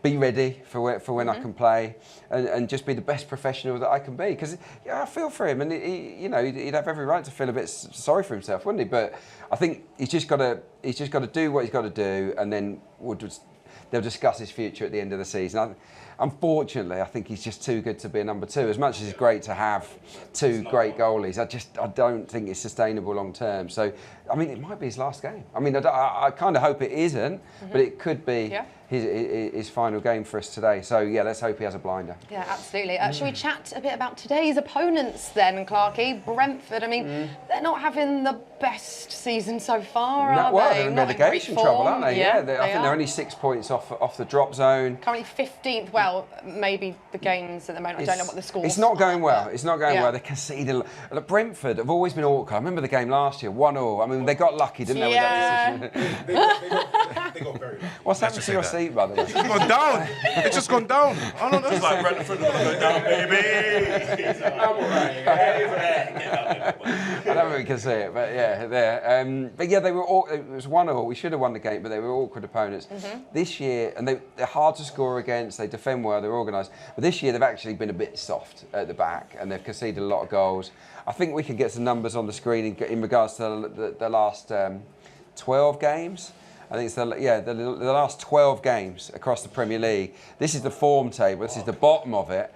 be ready for when I can play, and just be the best professional that I can be. Because I feel for him, and he'd have every right to feel a bit sorry for himself, wouldn't he? But I think he's just got to do what he's got to do, and then they'll discuss his future at the end of the season. Unfortunately, I think he's just too good to be a number 2. As much as it's great to have 2 great goalies, I don't think it's sustainable long term. So, I mean, it might be his last game. I mean, I kind of hope it isn't, but it could be his final game for us today. So, yeah, let's hope he has a blinder. Yeah, absolutely. Shall we chat a bit about today's opponents then, Clarke? Brentford, I mean, they're not having the best season so far, are they? Well, they're in relegation trouble, aren't they? Yeah, I think they're only 6 points off the drop zone. Currently 15th. Well, maybe the games at the moment. I don't know what the score is. It's not going well. It's not going well. They conceded. Look, Brentford have always been awkward. I remember the game last year, 1-1. I mean, they got lucky, didn't they? With that decision? They got very lucky. What's happened to your seat, brother? It's just gone down. It's just gone down. I don't know. It's like Brentford are going down, baby. I don't think we can see it, but yeah, there. But yeah, they were. It was 1-1. We should have won the game, but they were awkward opponents. This year, and they're hard to score against. They defend well. They're organised. But this year, they've actually been a bit soft at the back, and they've conceded a lot of goals. I think we can get some numbers on the screen in regards to the last 12 games. I think it's the last 12 games across the Premier League. This is the form table. This is the bottom of it.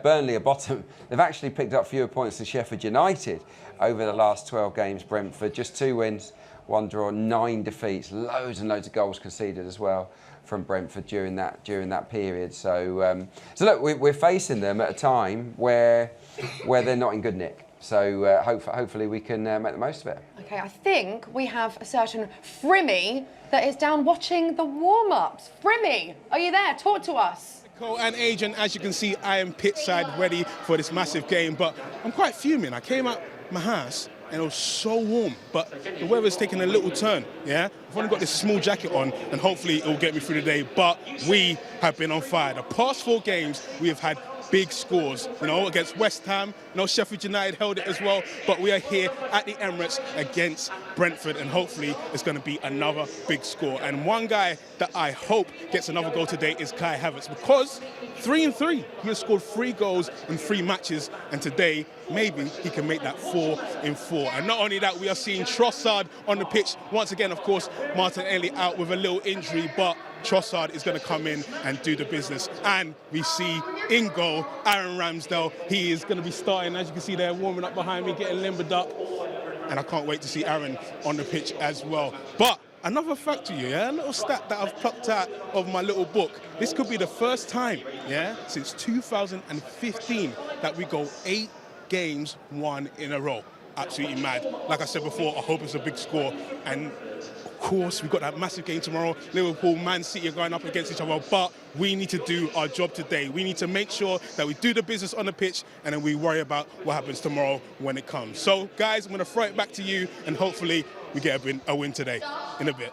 Burnley are bottom. They've actually picked up fewer points than Sheffield United over the last 12 games. Brentford, just 2 wins, 1 draw, 9 defeats. Loads and loads of goals conceded as well from Brentford during that period. So look, we're facing them at a time where they're not in good nick. So hopefully we can make the most of it. Okay, I think we have a certain Frimmy that is down watching the warm-ups. Frimmy, are you there? Talk to us. Nicole and Adrian, as you can see, I am pitchside ready for this massive game, but I'm quite fuming. I came out my house and it was so warm, but the weather's taking a little turn, yeah? I've only got this small jacket on, and hopefully it will get me through the day, but we have been on fire. The past 4 games, we have had big scores, against West Ham. Sheffield United held it as well, but we are here at the Emirates against Brentford, and hopefully it's going to be another big score. And one guy that I hope gets another goal today is Kai Havertz, because 3-3, he has scored 3 goals in 3 matches, and today maybe he can make that 4 in 4. And not only that, we are seeing Trossard on the pitch once again. Of course, Martinelli out with a little injury, but Trossard is going to come in and do the business. And we see in goal, Aaron Ramsdale. He is going to be starting, as you can see there, warming up behind me, getting limbered up. And I can't wait to see Aaron on the pitch as well. But another fact to you, yeah, a little stat that I've plucked out of my little book. This could be the first time, yeah, since 2015 that we go 8 games won in a row. Absolutely mad. Like I said before, I hope it's a big score. And of course, we've got that massive game tomorrow. Liverpool, Man City are going up against each other, but we need to do our job today. We need to make sure that we do the business on the pitch, and then we worry about what happens tomorrow when it comes. So, guys, I'm going to throw it back to you, and hopefully we get a win today in a bit.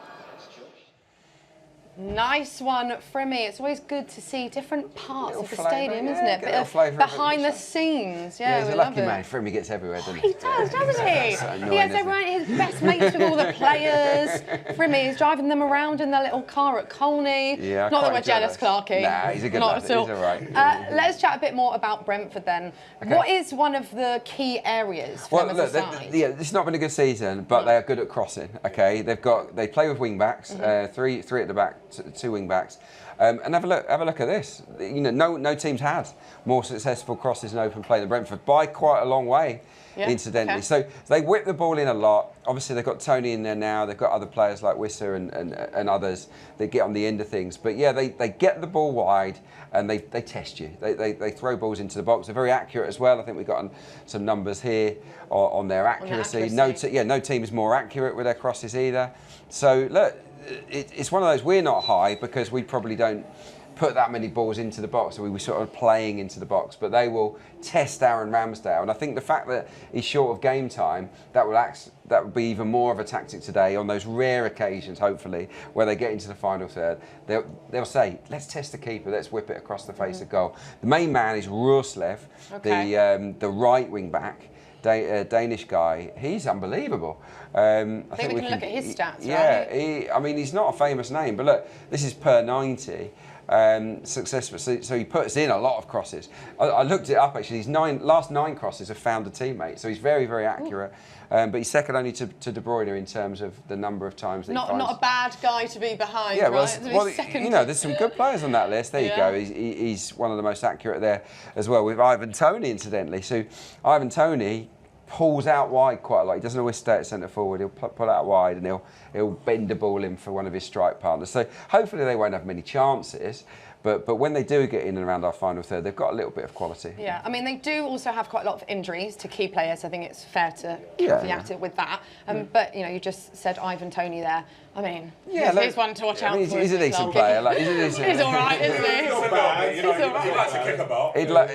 Nice one, Frimmy. It's always good to see different parts of the flavour, stadium, yeah, isn't it? get a Bit flavour of of behind the it. scenes. Yeah, Yeah, he's we a love lucky it. man. Frimmy gets everywhere, doesn't He does, doesn't he? So annoying, He has isn't everyone, his best mates with all the players. Frimmy, he's driving them around in their little car at Colney. Yeah, Not that quite we're jealous, Clarke. Nah, he's a good Not lad. at all. He's all right. Let's chat a bit more about Brentford then. Okay. What is one of the key areas for them as a side? yeah, it's not been a good season, but they are good at crossing. Okay, they play with wing backs, three at the back, 2 wing backs. And have a look at this. You know, no team's had more successful crosses and open play than Brentford by quite a long way, incidentally. Okay. So they whip the ball in a lot. Obviously, they've got Tony in there now. They've got other players like Wissa and others that get on the end of things. But yeah, they get the ball wide and they test you. They throw balls into the box. They're very accurate as well. I think we've got some numbers here on their accuracy. No team is more accurate with their crosses either. So look. It's one of those, we're not high because we probably don't put that many balls into the box, so we were sort of playing into the box, but they will test Aaron Ramsdale. And I think the fact that he's short of game time, that would be even more of a tactic today on those rare occasions, hopefully, where they get into the final third. They'll say, let's test the keeper, let's whip it across the face of goal. The main man is Ruslev, the right wing back. Danish guy, he's unbelievable. I think we can look at his stats, right? I mean, he's not a famous name, but look, this is per 90. Successful, so he puts in a lot of crosses. I looked it up actually. His last 9 crosses have found a teammate, so he's very, very accurate. But he's second only to De Bruyne in terms of the number of times that he finds. Not a bad guy to be behind, yeah, right? Well, you know, there's some good players on that list. There you go. He's one of the most accurate there as well, with Ivan Toney, incidentally. So Ivan Toney pulls out wide quite a lot. He doesn't always stay at centre forward. He'll pull out wide and he'll bend the ball in for one of his strike partners. So hopefully they won't have many chances. But when they do get in and around our final third, they've got a little bit of quality. Yeah, I mean, they do also have quite a lot of injuries to key players. I think it's fair to caveat it with that. But, you know, you just said Ivan Toney there. I mean, he's one to watch out for. He's a decent player. He's all right, isn't he? He's all right. He likes to kick about. He likes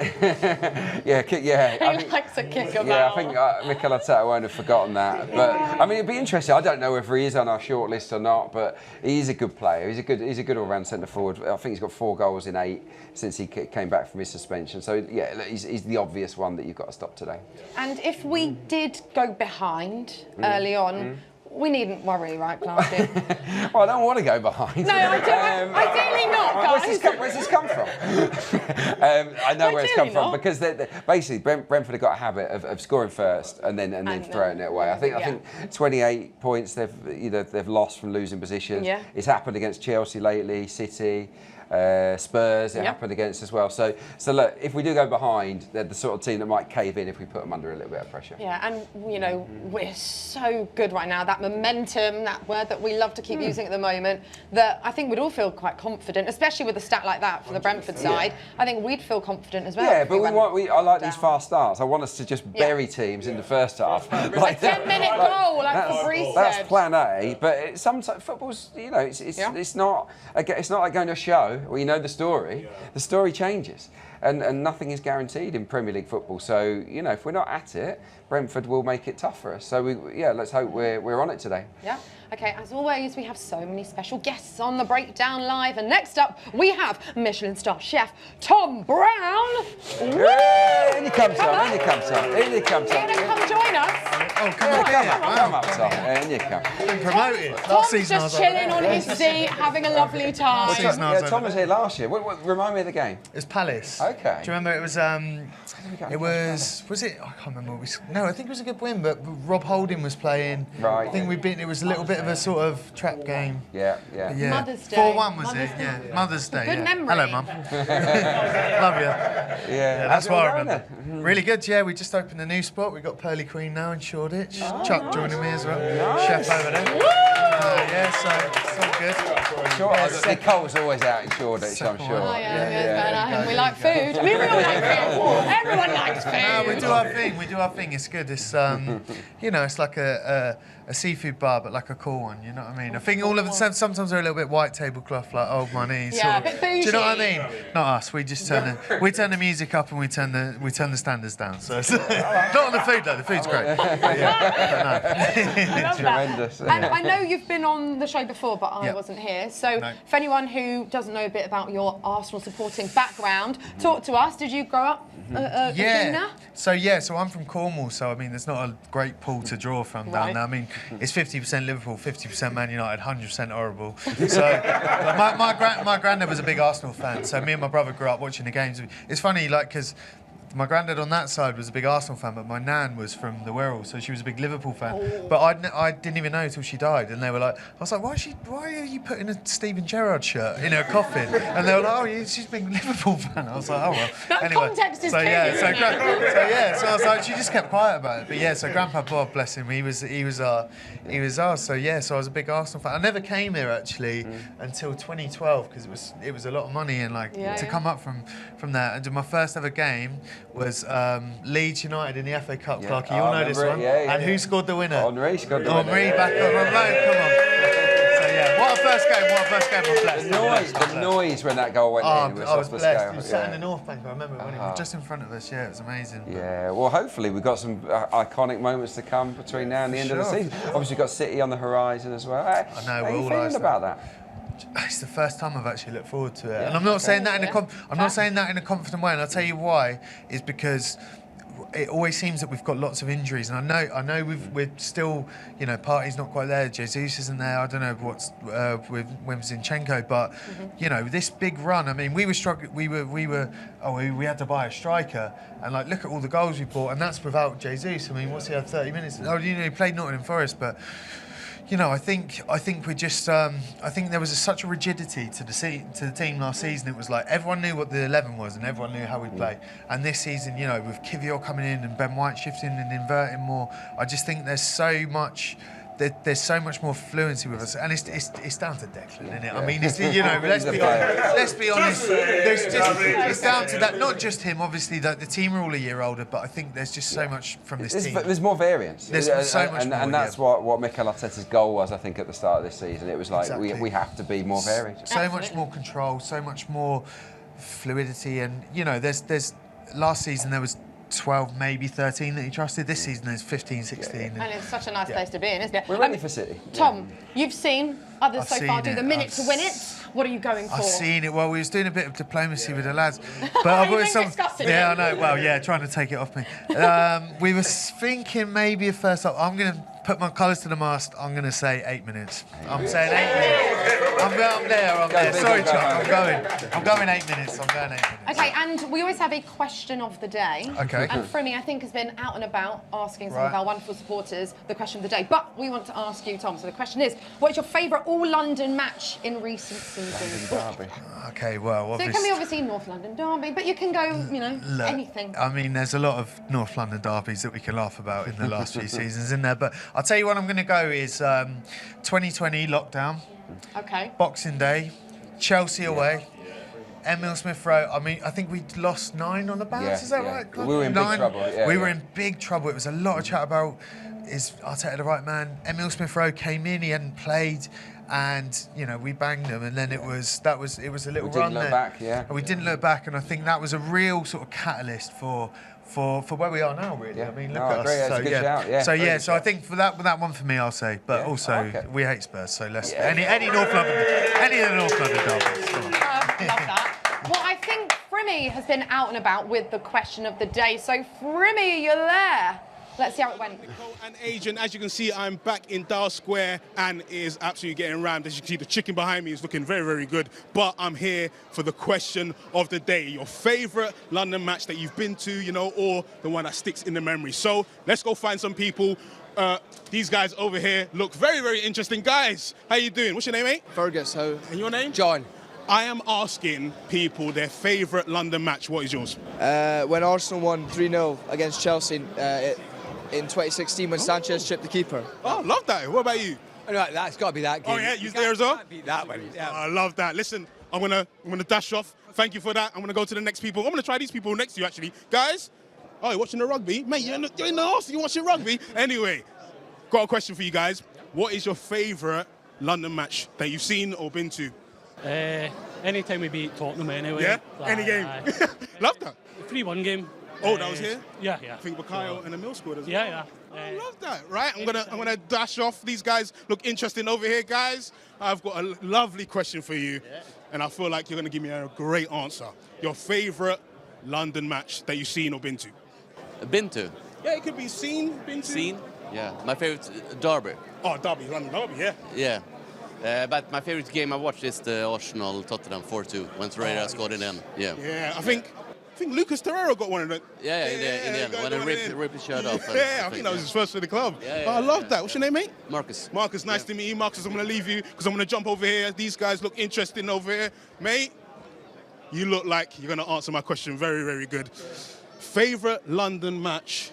to kick about. Yeah, I think Mikel Arteta won't have forgotten that. But, I mean, it'd be interesting. I don't know whether he is on our short list or not, but he's a good player. He's a good all-round centre forward. I think he's got 4 goals in 8 since he came back from his suspension. So, yeah, he's the obvious one that you've got to stop today. And if we did go behind early on, we needn't worry, right, Clarke? Well, I don't want to go behind. No, I don't. Ideally not, guys. Where's this come from? I know where it's come from because basically Brentford have got a habit of scoring first and then throwing it away. I think 28 points they've lost from losing positions. Yeah. It's happened against Chelsea lately, City. Spurs, it happened against as well. So look, if we do go behind, they're the sort of team that might cave in if we put them under a little bit of pressure. Yeah, and you know, we're so good right now. That momentum, that word that we love to keep using at the moment, that I think we'd all feel quite confident, especially with a stat like that for the Brentford side. I think we'd feel confident as well. Yeah, but I like these fast starts. I want us to just bury teams in the first half. Like a 10-minute goal, like Fabrice said. That's plan A, but sometimes football's, you know, it's not like going to a show where you know the story. Yeah. The story changes, and nothing is guaranteed in Premier League football. So you know, if we're not at it, Brentford will make it tough for us. So let's hope we're on it today. Yeah. Okay, as always, we have so many special guests on the Breakdown Live. And next up, we have Michelin star chef Tom Brown. In he comes on, in he comes on. You're going to come join us? Oh, come up, Tom. In you come. Been promoted. Tom's just chilling on his seat, having a lovely time. Tom was here last year. Remind me of the game. It's Palace. Okay. Okay. Do you remember it was? Was it? I can't remember. No, I think it was a good win. But Rob Holding was playing. Right. I think we beat. It was a little bit of a sort of trap game. Yeah. Mother's Day. 4-1 was it? Yeah. Mother's Day. Good memory. Hello, Mum. Love you. Yeah. That's what I remember. Really good. Yeah, we just opened a new spot. We got Pearly Queen now in Shoreditch. Chuck joining me as well. Chef over there. Yeah, so it's all good. Nicole's always out in Shoreditch, I'm sure. Oh, yeah. We like food. I mean, we all like food. Everyone likes food. No, we do our thing. We do our thing. It's good. It's it's like a seafood bar, but like a cool one. You know what I mean? I think all of them sometimes they're a little bit white tablecloth, like old money. Yeah, a bit bougie. Do you know what I mean? Not us. We just turn the music up and we turn the standards down. So not on the food though. The food's great. I love Tremendous. that. And I know you've been on the show before, but I wasn't here. So for anyone who doesn't know a bit about your Arsenal supporting background, talk to us. Did you grow up a Gooner? So I'm from Cornwall. So I mean, there's not a great pool to draw from down there. I mean, it's 50% Liverpool, 50% Man United, 100% horrible. So my granddad was a big Arsenal fan. So me and my brother grew up watching the games. It's funny, like, because my granddad on that side was a big Arsenal fan, but my nan was from the Wirral, so she was a big Liverpool fan. Oh. But I didn't even know until she died, and they were like, I was like, why are you putting a Steven Gerrard shirt in her coffin? And they were like, oh, she's a big Liverpool fan. I was like, oh well. That anyway, context is so key, yeah, isn't it? so I was like, she just kept quiet about it. But yeah, so Grandpa Bob, bless him, he was ours. So yeah, so I was a big Arsenal fan. I never came here actually until 2012 because it was a lot of money and to come up from there. And my first ever game was Leeds United in the FA Cup, Clarke. You all know this one. And who scored the winner? Henry scored the winner. Henry back on. Come on. So yeah, what a first game. I'm blessed. The noise when that goal went in was I was off the blessed. scale. He was sat in the North Bank. I remember when it was just in front of us. Yeah, it was amazing. Yeah, well, hopefully we've got some iconic moments to come between now and the end of the season. Obviously, we've got City on the horizon as well. I know. How are you feeling about that? It's the first time I've actually looked forward to it, and I'm not saying that in a confident way. And I'll tell you why. Is because it always seems that we've got lots of injuries, and I know we're still, Partey's not quite there. Jesus isn't there. I don't know what's with Zinchenko, but this big run. I mean, we were struggling. We had to buy a striker, and look at all the goals we bought, and that's without Jesus. I mean, what's he had 30 minutes? Oh, he played Nottingham Forest, but. I think we're just. I think there was such a rigidity to the team last season. It was like everyone knew what the 11 was, and everyone knew how we play. And this season, with Kivior coming in and Ben White shifting and inverting more, I just think there's so much. There's so much more fluency with us, and it's down to Declan, isn't it? I mean, let's be honest. It's down to that. Not just him, obviously. The team are all a year older, but I think there's just so much from this team. There's more variance. There's so much more, and that's what Mikel Arteta's goal was. I think at the start of this season, it was like we have to be more varied. So much more control, so much more fluidity, and there's last season there was 12, maybe 13 that he trusted. This season there's 15, 16. And it's such a nice place to be in, isn't it? We're ready for City. Tom, you've seen others so far do the minute to win it. What are you going for? I've seen it. Well, we was doing a bit of diplomacy with the lads. But I've got discussing Yeah, I know. Well, yeah, trying to take it off me. We were thinking maybe a first up. I'm going to put my colours to the mast. I'm going to say 8 minutes. I'm saying 8 minutes. I'm there. Sorry, Chuck. I'm going 8 minutes. I'm going 8 minutes. Okay, and we always have a question of the day. Okay. And Frimmy, I think, has been out and about asking some of our wonderful supporters the question of the day. But we want to ask you, Tom. So the question is, what is your favourite all-London match in recent seasons? Derby. Okay, well, so it can be obviously North London Derby, but you can go, Look, anything. I mean, there's a lot of North London derbies that we can laugh about in the last few seasons, isn't there? But I'll tell you what I'm going to go is 2020 lockdown. Okay. Boxing Day, Chelsea away. Emile Smith Rowe. I mean, I think we lost 9 on the bounce. Is that right? We were in big trouble. We were in big trouble. It was a lot of chat about is Arteta the right man. Emile Smith Rowe came in. He hadn't played. And we banged them, and then it was a little run there. We didn't look back, and I think that was a real sort of catalyst for where we are now, really. I mean, look at us. So I think for that one for me, I'll say. But also, we hate Spurs, so let's any North London, any of the North London derbies. Love that. Well, I think Frimmy has been out and about with the question of the day. So Frimmy, you're there. Let's see how it went. Nicole and Adrian, as you can see, I'm back in Dial Square and it is absolutely getting rammed. As you can see, the chicken behind me is looking very, very good. But I'm here for the question of the day. Your favourite London match that you've been to, you know, or the one that sticks in the memory. So let's go find some people. These guys over here look very, very interesting. Guys, how you doing? What's your name, mate? Fergus. How? And your name? John. I am asking people their favourite London match. What is yours? When Arsenal won 3-0 against Chelsea in 2016 when Sanchez chipped the keeper. Oh, love that. What about you? Right, that's got to be that game. Oh, yeah? You there as well? Beat that one. Yeah. Oh, I love that. Listen, I'm gonna dash off. Thank you for that. I'm going to go to the next people. I'm going to try these people next to you, actually. Guys, oh, you're watching the rugby? Mate, you're in the house. You're watching rugby? Anyway, got a question for you guys. What is your favourite London match that you've seen or been to? Anytime we beat Tottenham anyway. Yeah? Any game? Love that. 3-1 game. Oh, that was here? Yeah. I think Bukayo and Emil scored as well. Yeah. I love that. Right, I'm gonna dash off. These guys look interesting over here, guys. I've got a lovely question for you, and I feel like you're gonna give me a great answer. Your favourite London match that you've seen or been to? Been to? Yeah, it could be seen, been to. Seen? Yeah. My favourite Derby. Oh, Derby, London Derby, yeah. Yeah. But my favourite game I watched is the Arsenal-Tottenham 4-2 when Vieira scored in the end. Yeah. Yeah, I think Lucas Torreira got one of them. Yeah, in the end, when he ripped his shirt off. Yeah, I think that was his first for the club. I love that. What's your name, mate? Marcus. Marcus, nice to meet you. Marcus, I'm going to leave you because I'm going to jump over here. These guys look interesting over here. Mate, you look like you're going to answer my question very, very good. Favourite London match?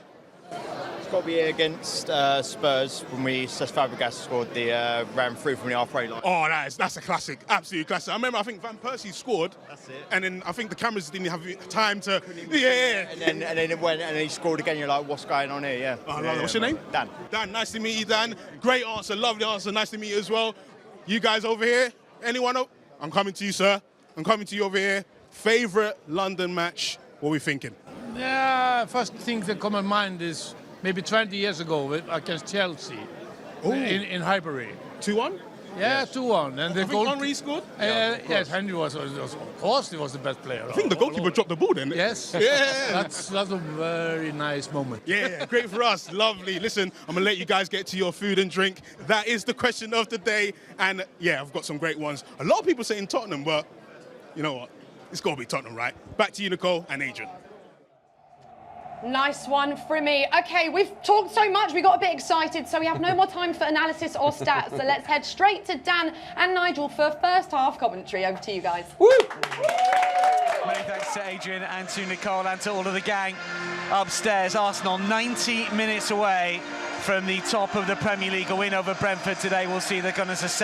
It's got to be against Spurs when Fabregas scored the ran through from the halfway line. Oh, that's a classic, absolute classic. I remember, I think Van Persie scored. That's it. And then I think the cameras didn't have time to. Yeah. And then it went, and then he scored again. You're like, what's going on here? Yeah. Oh, I love it. What's your name? Dan. Dan, nice to meet you, Dan. Great answer, lovely answer. Nice to meet you as well. You guys over here? Anyone? I'm coming to you, sir. I'm coming to you over here. Favourite London match? What are we thinking? Yeah, first thing that comes to mind is maybe 20 years ago against Chelsea in Highbury. 2-1? Yeah, 2-1. And the goal. Henry scored? Yes, Henry was, of course, he was the best player. I think the goalkeeper dropped the ball then. Yes. Yeah. That's a very nice moment. Yeah, great for us. Lovely. Listen, I'm going to let you guys get to your food and drink. That is the question of the day. And yeah, I've got some great ones. A lot of people saying Tottenham, but you know what? It's got to be Tottenham, right? Back to you, Nicole and Adrian. Nice one, Frimmy. Okay, we've talked so much, we got a bit excited, so we have no more time for analysis or stats. So let's head straight to Dan and Nigel for first half commentary. Over to you guys. Woo! Many thanks to Adrian and to Nicole and to all of the gang upstairs. Arsenal 90 minutes away from the top of the Premier League. A win over Brentford today will see the Gunners ascend.